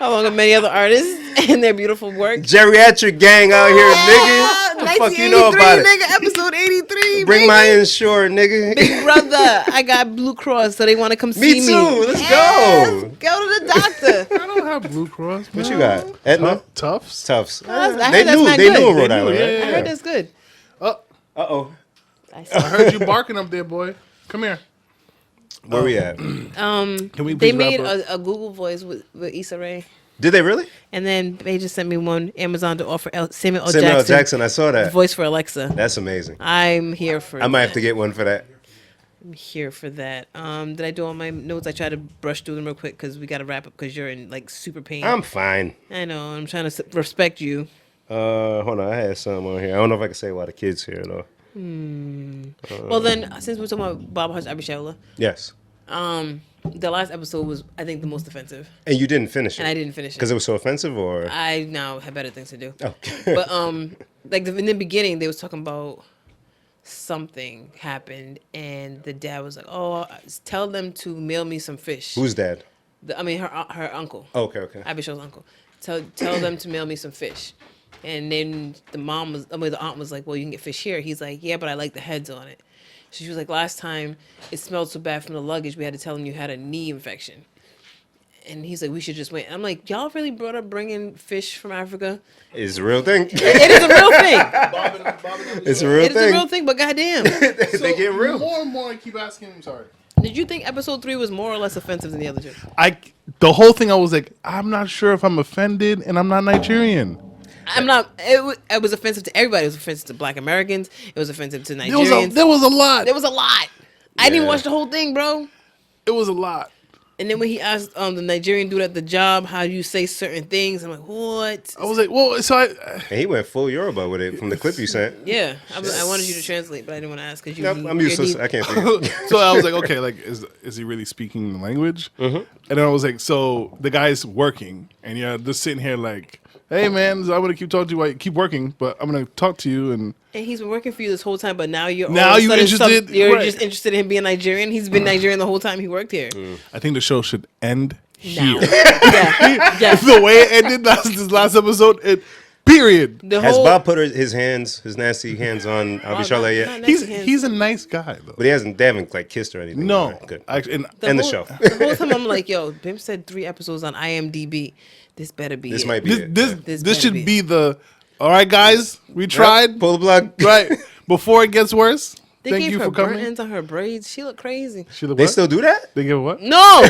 Along with many other artists and their beautiful work. Geriatric gang out here, nigga. What the fuck you know about it? Nigga, episode 83. Bring baby. my insure, nigga. Big brother. I got Blue Cross, so they want to come see me. Me too. Let's Yes, go. Go to the doctor. I don't have Blue Cross. What you got? Aetna? Tufts. Tufts. I heard They that's knew. not They good. knew in Rhode They knew, Island, yeah, right? yeah, I heard that's good. Oh, Uh-oh. I I saw. heard you barking up there, boy. Come here. Where we at? Can we They please made wrap up? a Google voice with Issa Rae. Did they really? And then they just sent me one Amazon to offer Samuel L. Samuel L. Jackson, Jackson. I saw that. voice for Alexa. That's amazing. I'm here for I might that. have to get one for that. I'm here for that. Did I do all my notes? I tried to brush through them real quick because we got to wrap up because you're in like super pain. I'm fine. I know. I'm trying to respect you. Hold on. I had something on here. I don't know if I can say while the kids here though. Well, then, since we're talking about Bob Hush Abishola, Yes. the last episode was, I think, the most offensive. And you didn't finish it. And I didn't finish it. Because it was so offensive, or I now have better things to do. oh. But, like, in the beginning, they was talking about something happened, and the dad was like, oh, tell them to mail me some fish. Who's dad? Her uncle. Okay. Abishola's uncle. Tell them to mail me some fish. And then the aunt was like, well, you can get fish here. He's like, yeah, but I like the heads on it. So she was like, last time it smelled so bad from the luggage, we had to tell him you had a knee infection. And he's like, we should just wait. I'm like, y'all really brought up bringing fish from Africa? It's a real thing. It is a real thing. It's a real It is thing. a real thing, but goddamn. They get real. More and more, I keep asking. I'm sorry. Did you think episode 3 was more or less offensive than the other two? The whole thing, I was like, I'm not sure if I'm offended, and I'm not Nigerian. I'm not. It was offensive to everybody. It was offensive to Black Americans. It was offensive to Nigerians. There was a lot. There was a lot. I didn't Yeah. watch the whole thing, bro. It was a lot. And then when he asked the Nigerian dude at the job, how do you say certain things? I'm like, what? I was like, well, so And he went full Yoruba with it from the clip you sent. Yeah, I wanted you to translate, but I didn't want to ask because you. Nope, I'm useless. I can't think. so I was like, okay, like, is he really speaking the language? Mm-hmm. And then I was like, so the guy's working, and you're just sitting here like, hey man, I'm gonna keep talking to you. Keep working, but I'm gonna talk to you. And he's been working for you this whole time, but now you're interested. You're Right. just interested in him being Nigerian. He's been Nigerian the whole time he worked here. I think the show should end Now. here. yeah. The way it ended this last episode, period. The Has whole, Bob put his nasty hands on Abishola yet? not nasty hands. He's a nice guy though. But they haven't like kissed or anything. No, Right, good. actually, End the whole- show. The whole time I'm like, yo, Bim said 3 episodes on IMDb. This better be This it. might be it. this better should be. be the. All right, guys, we Yep, tried. pull the plug. Right before it gets worse. They Thank gave you her for burnt coming. ends on her braids. She looked crazy. She look They what? still do that? They give her what? No,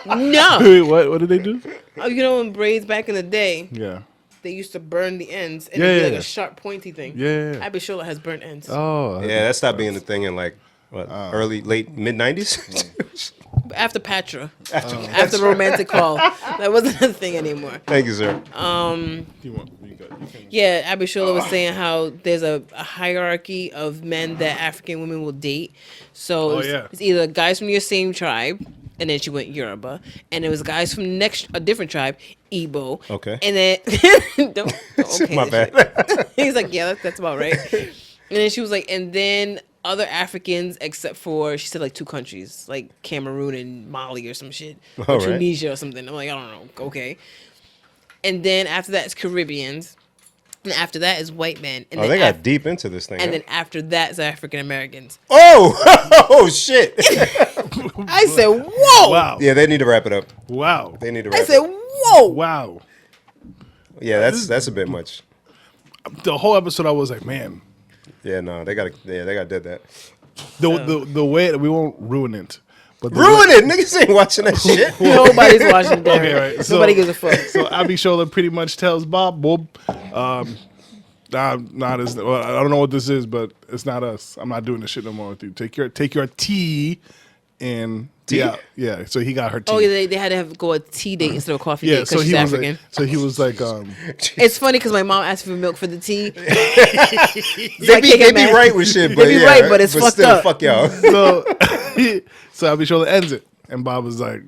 no. Wait, what did they do? Oh, you know, in braids back in the day, Yeah. they used to burn the ends and Yeah, it'd be yeah, like yeah. a sharp, pointy thing. Yeah. Abishola has burnt ends. Oh. Yeah, that stopped being a thing in like late mid '90s. After Patra, after Romantic Call, that wasn't a thing anymore. Thank you, sir. You can- Yeah, Abishola was saying how there's a hierarchy of men that African women will date. So Oh, it's, yeah. it's either guys from your same tribe, and then she went Yoruba, and it was guys from a different tribe, Igbo. Okay. And then don't okay. My bad. He's like, yeah, that's about right. And then she was like, and then other Africans, except for, she said like 2 countries, like Cameroon and Mali or some shit, or All right. Tunisia or something. I'm like, I don't know. Okay. And then after that is Caribbeans. And after that is white men. And Oh, then they got deep into this thing. and huh? then after that is African Americans. Oh, oh shit. I said, whoa. Wow. Yeah, they need to wrap it up. Wow. They need to I wrap said, it up. whoa. Wow. Yeah, that's a bit much. The whole episode, I was like, man, Yeah, no, they got did that. the way we won't ruin it, but the Ruin it, niggas ain't watching that shit. Nobody's watching that. Okay, right. Nobody gives a fuck. So Abishola pretty much tells Bob, not as well, I don't know what this is, but it's not us. I'm not doing this shit no more with you. Take your tea and Tea? yeah. So he got her tea. Oh, yeah, they had to go a tea date instead of a coffee date yeah. because So she's he was African. like, It's funny because my mom asked for milk for the tea. They be right with shit, but They be yeah, right, but it's fucked still, up. Fuck y'all. so so Abishola ends it, and Bob was like,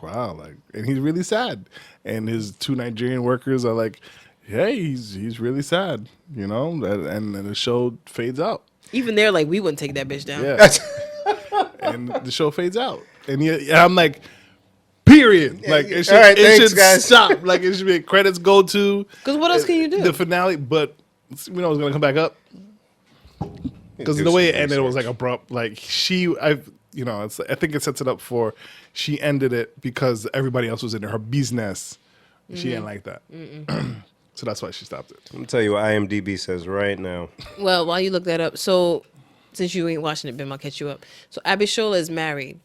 wow, like, and he's really sad, and his 2 Nigerian workers are like, hey, he's really sad, you know, and the show fades out. Even they're like, we wouldn't take that bitch down. Yeah. And the show fades out. And I'm like, period. Like, it should, All right, it thanks, should guys. stop. Like, it should be credits go to. Because what else can you do? The finale, but we know it's going to come back up. Because the way it ended, it was like abrupt. Like, I think it sets it up for, she ended it because everybody else was in her business. She didn't like that. So that's why she stopped it. I'm gonna tell you what IMDb says right now. Well, while you look that up, so since you ain't watching it, Bim, I'll catch you up. So Abishola is married.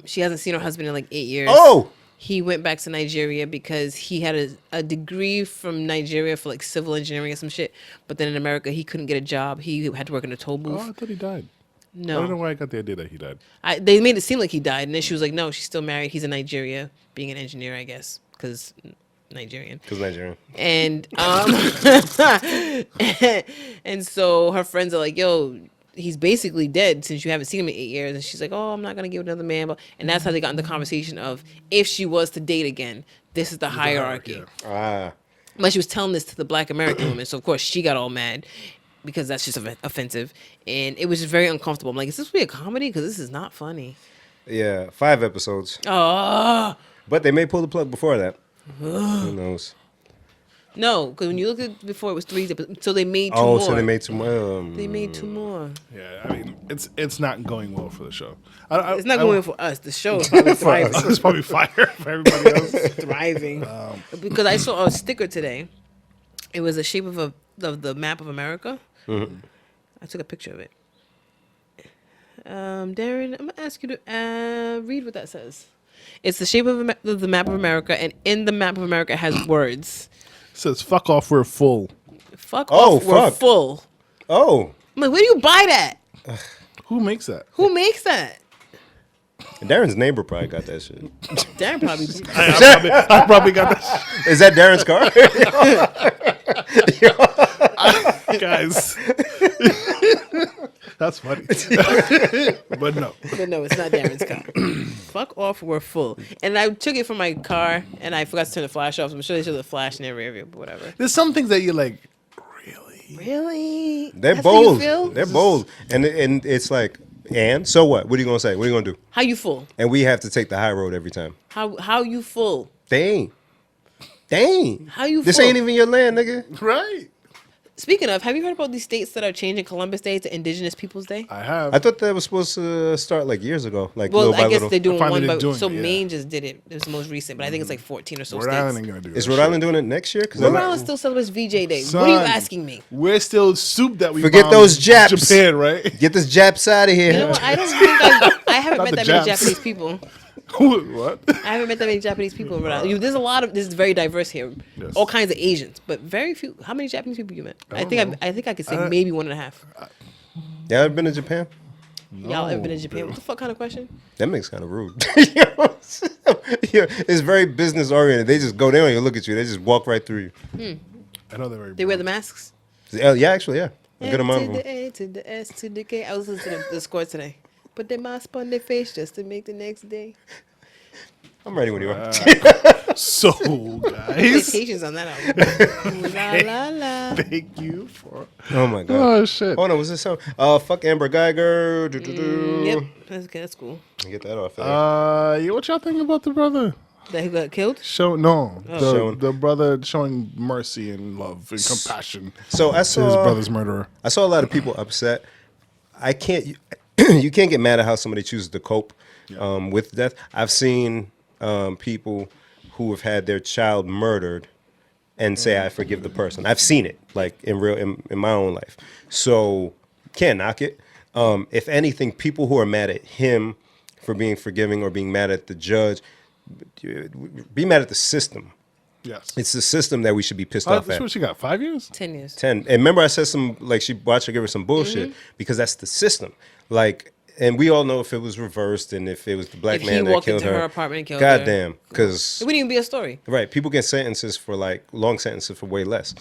She hasn't seen her husband in like 8 years. Oh, He went back to Nigeria because he had a degree from Nigeria for like civil engineering or some shit. But then in America, he couldn't get a job. He had to work in a toll booth. Oh, I thought he died. I don't know No, why I got the idea that he died. they made it seem like he died, and then she was like, "No, she's still married. He's in Nigeria, being an engineer, I guess, because Nigerian." Because Nigerian. And and so her friends are like, "Yo, he's basically dead since you haven't seen him in 8 years." And she's like, "Oh, I'm not gonna give another man." And that's how they got in the conversation of if she was to date again, this is the hierarchy. Ah. But she was telling this to the Black American woman, so of course she got all mad because that's just offensive, and it was just very uncomfortable. I'm like, is this really a comedy? Because this is not funny. Yeah, 5 episodes. Oh But they may pull the plug before that. Who knows? no, because when you look at before, it was 3 episodes, so they made two Oh, more. so they made 2 more. They made 2 more. Yeah, I mean, it's not going well for the show. It's not going for us. The show is probably thriving. It's probably fire for everybody else. Thriving. Because I saw a sticker today. It was a shape of the map of America. Mm-hmm. I took a picture of it. Darren, I'm gonna ask you to read what that says. It's the shape of the map of America, and in the map of America it has words. It says, "Fuck off, we're full." Fuck Oh, off, we're fuck. full. Oh, I'm like, where do you buy that? Who makes that? Who makes that? Darren's neighbor probably got that shit. Darren probably. I probably got that. Is that Darren's car? Guys. That's funny. But no. But no, it's not Darren's car. Fuck off, we're full. And I took it from my car, and I forgot to turn the flash off. So I'm sure they should have the flash in their rear view, but whatever. There's some things that you're like, really? Really? They're That's how you bold. feel? They're bold. And it's like, and so what? What are you gonna say? What are you gonna do? How you full? And we have to take the high road every time. How you full? Dang. Dang. How you This full? ain't even your land, nigga. Right. Speaking of, have you heard about these states that are changing Columbus Day to Indigenous Peoples Day? I have. I thought that was supposed to start like years ago. Like Well, little by I guess little. they're doing Finally one, they're but doing so it, yeah. Maine just did it. It was the most recent, but I think it's like 14 or so Rhode states. Island ain't gonna do Is that Rhode shit. Island doing it next year? Because Rhode Island still celebrates VJ Day. What are you Son, asking me? We're still soup that we Forget bombed those Japs. Japan, right? get this Japs out of here. You know what? I don't think I haven't Not met the that many Japs. Japanese people. What? I haven't met that many Japanese people in Rhode Island. There's a lot of this is very diverse here. Yes. All kinds of Asians, but very few. How many Japanese people you met? I think I could say maybe 1.5. Y'all ever been to Japan? Y'all ever been to Japan? What the fuck kind of question? That makes kind of rude. Yeah, it's very business oriented. They just go, they don't even look at you. They just walk right through you. I know they're very. They wear the masks. Yeah, actually, yeah. A good amount of to them. the A to the S to the K. I was listening to the score today. Put their mask on their face just to make the next day. I'm ready when you are. So, guys, Citations on that album. Ooh, la la la. thank you for. Oh my god. Oh shit. Oh no, was this song? Fuck Amber Geiger. Yep, that's good. That's cool. Get that off there. Yeah, what y'all think about the brother? That he got killed. Showing. The brother showing mercy and love and compassion So I to his saw brother's murderer. I saw a lot of people upset. I can't. You can't get mad at how somebody chooses to cope with death. I've seen people who have had their child murdered and say I forgive the person. I've seen it like in my own life. So can't knock it. If anything, people who are mad at him for being forgiving or being mad at the judge, be mad at the system. Yes. It's the system that we should be pissed off That's at. what she got. 5 years. 10 years. 10. And remember I said some, like she watched her give her some bullshit because that's the system. Like, and we all know if it was reversed and if it was the black If he man that walked killed into her her. apartment and killed her. Goddamn. Because, It wouldn't even be a story. right, people get sentences for like long sentences for way less.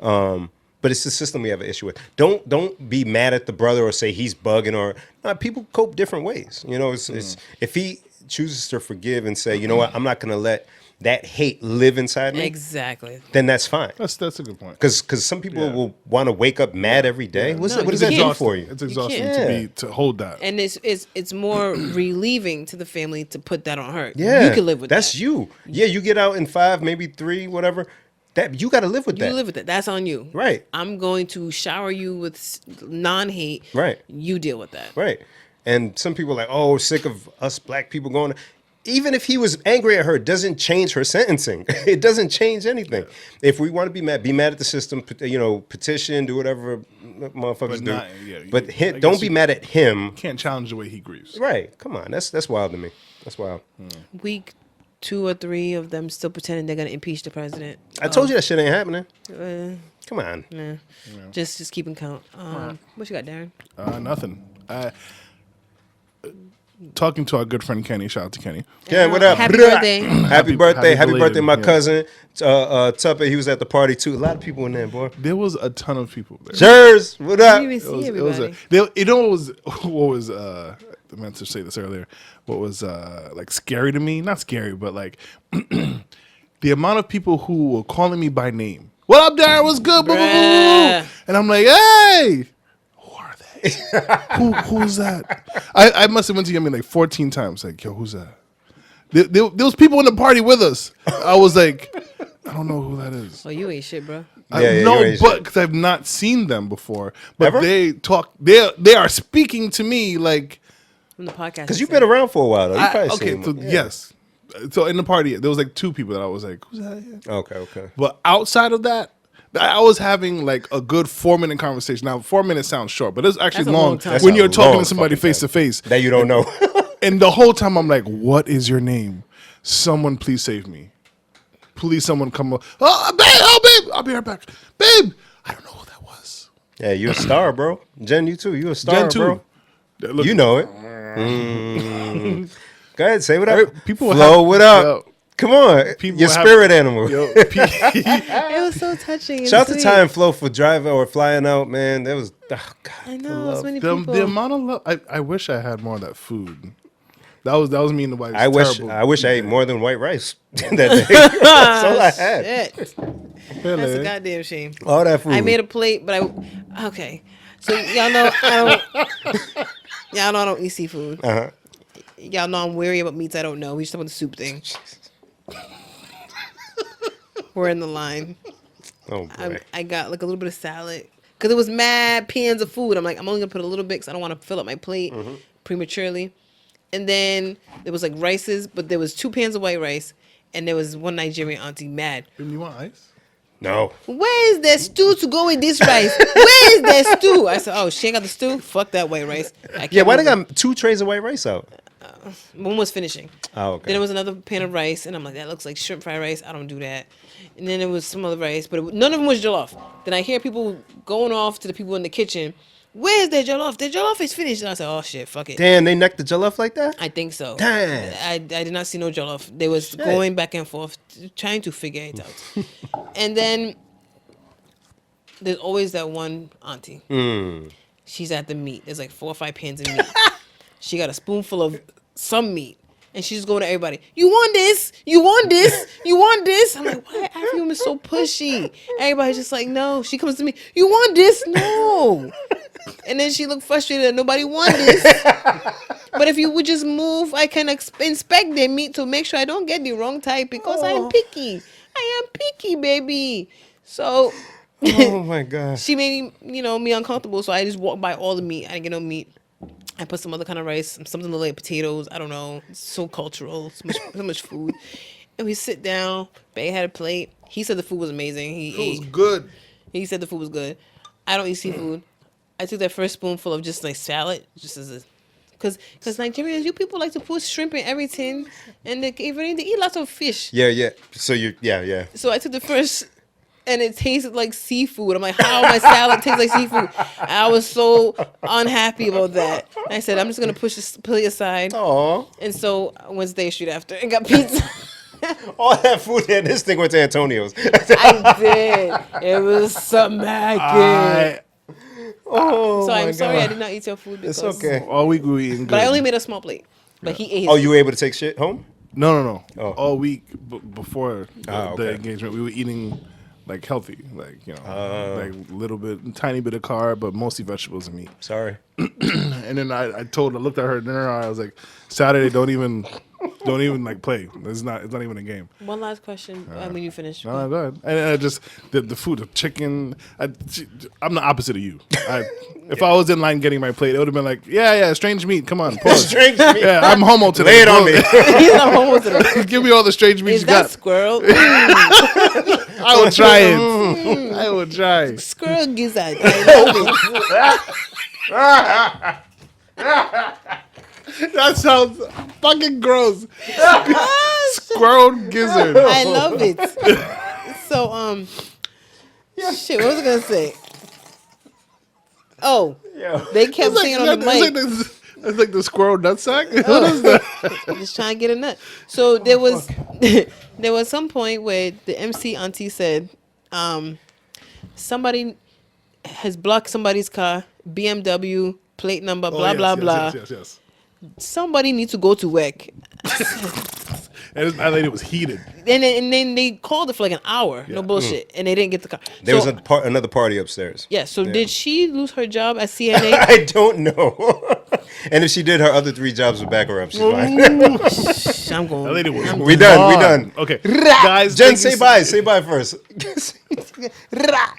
But it's the system we have an issue with. Don't be mad at the brother or say he's bugging or people cope different ways. You know, it's if he chooses to forgive and say, you know what, I'm not gonna let that hate live inside me, Exactly. then that's fine. That's a good point. Because some people will want to wake up mad every day. What does that do for you? It's exhausting can't. to hold that. And it's more relieving to the family to put that on her. Yeah, You can live with that's that. you. Yeah, you get out in 5, maybe 3, whatever. That you got to live with You that. live with it. That's on you. Right. I'm going to shower you with non-hate. Right. You deal with that. Right. And some people are like, oh, sick of us black people going. Even if he was angry at her, it doesn't change her sentencing. It doesn't change anything. If we want to be mad at the system, petition, do whatever motherfuckers do. But don't be mad at him. Can't challenge the way he grieves. Right. Come on. That's wild to me. That's wild. Week 2 or 3 of them still pretending they're gonna impeach the president. I told you that shit ain't happening. Uh, Come on. nah. Just keeping count. What you got, Darren? Nothing. Talking to our good friend Kenny. Shout out to Kenny. Yeah, what up? Happy Bruh. birthday. Happy birthday. Happy birthday, belated, my yeah. cousin. Tuppy, he was at the party too. A lot of people in there, boy. There was a ton of people there. Jers, what I up? didn't even see It was everybody. you know what was I meant to say this earlier. What was like scary to me? Not scary, but like the amount of people who were calling me by name. What up, Darren? What's good? Boo, boo, boo, boo. Bruh. And I'm like, hey, who are they? Who's that? I must have went to Yummy like 14 times. Like, yo, who's that? There was people in the party with us. I was like, I don't know who that is. Oh, you ain't shit, bro. Yeah, you No, ain't but shit. because I've not seen them before. But Ever? they talk. They are speaking to me like. From the podcast. Because you've been around for a while, though. You probably Okay, seen so him. Yeah. yes. So in the party, there was like 2 people that I was like, who's that? Yeah. Okay. But outside of that, I was having like a good 4-minute conversation. Now, 4 minutes sounds short, but it's actually That's a long, long time. That's when a you're talking long to somebody fucking face to time. face. That you don't know. And the whole time I'm like, what is your name? Someone please save me. Please, someone come up. Babe, I'll be right back. Babe, I don't know who that was. Yeah, you a star, bro. Jen, you too. You a star, Gen 2. bro. Look, You know it. Go ahead, say what up. people Flo, have- what up? yo, Come on, people your have- spirit animal. Yo, It was so touching. And Shout out to sweet. Ty and Flo for driving or flying out, man. That was, oh, God. I the know, love. so many the people. amount of love. I wish I had more of that food. That was me and the wife. I wish I ate more than white rice that day. That's all I had. Shit. That's a goddamn shame. All that food. I made a plate, but okay. So y'all know I don't eat seafood. Uh-huh. Y'all know I'm wary about meats I don't know. We just talking about the soup thing. We're in the line. Oh, boy. I got like a little bit of salad because it was mad pans of food. I'm like, I'm only gonna put a little bit because I don't want to fill up my plate prematurely. And then there was like rices, but there was 2 pans of white rice, and there was one Nigerian auntie mad. You want ice? No. Where is the stew to go with this rice? Where is the stew? I said, oh, she ain't got the stew? Fuck that white rice. Yeah, why they got 2 trays of white rice out? One was finishing. Oh, okay. Then there was another pan of rice, and I'm like, that looks like shrimp fried rice. I don't do that. And then there was some other rice, but none of them was jollof. Then I hear people going off to the people in the kitchen. Where's their jollof? Their jollof is finished. And I said, oh shit, fuck it. Damn, they necked the jollof like that? I think so. Damn. I did not see no jollof. They was going back and forth, trying to figure it out. And then there's always that one auntie. She's at the meat. There's like 4 or 5 pans of meat. She got a spoonful of some meat. And she's going to everybody. You want this? You want this? You want this? I'm like, why African women so pushy? Everybody's just like, no. She comes to me. You want this? No. And then she looked frustrated that nobody wanted this. But if you would just move, I can inspect their meat to make sure I don't get the wrong type because I am picky. I am picky, baby. So Oh, my God. she made me uncomfortable. So I just walked by all the meat. I didn't get no meat. I put some other kind of rice, something like potatoes. I don't know. It's so cultural. So much food. And we sit down. Bae had a plate. He said the food was amazing. He It ate. was good. He said the food was good. I don't eat seafood. I took that first spoonful of just like salad, just as a, because Nigerians, you people like to put shrimp in everything, and they eat lots of fish. Yeah. So yeah. So I took the first, and it tasted like seafood. I'm like, how my salad tastes like seafood? I was so unhappy about that. I said, I'm just gonna push this plate aside. Aw. And so I went to State Street after and got pizza. All that food there, this thing went to Antonio's. I did. It was smacking. Oh, So I'm my sorry God. I did not eat your food. It's Because, okay. All week we were eating good. But I only made a small plate. But he ate his Oh, you were able to take shit home? No. Oh. All week before the Okay. engagement, we were eating like healthy, like like little bit, tiny bit of carb, but mostly vegetables and meat. Sorry. And then I looked at her dinner. I was like, Saturday, don't even like play. It's not even a game. One last question when you finish. No, go ahead. And I just the food, the chicken. I'm the opposite of you. If I was in line getting my plate, it would have been like, yeah, strange meat. Come on, pause. Strange meat. Yeah, I'm homo today. Lay it on me. He's not home with it. Give me all the strange meat Is you that got. squirrel? I will try it. I will try. Squirrel gizzard. I love it. That sounds fucking gross. Squirrel gizzard. I love it. So shit. What was I gonna say? Oh, they kept saying on the mic. It's like the squirrel nutsack. What is that? Just trying to get a nut. So there was there was some point where the MC auntie said, somebody has blocked somebody's car, BMW plate number, blah blah blah. Yes. Somebody needs to go to work. And that lady was heated. And then they called it for like an hour. No bullshit. And they didn't get the car. There So- was another party upstairs. Yeah, so did she lose her job at CNA? I don't know. And if she did, her other 3 jobs would back her up. She's fine. I'm going. That lady was. We done. Okay, guys. Jen, thank you say bye. Say bye first.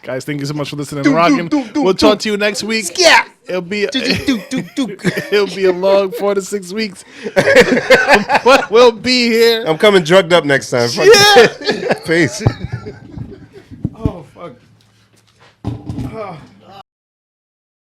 Guys, thank you so much for listening and rocking. We'll talk to you next week. Yeah. It'll be it'll be a long 4 to 6 weeks, but we'll be here. I'm coming drugged up next time. Yeah. Peace.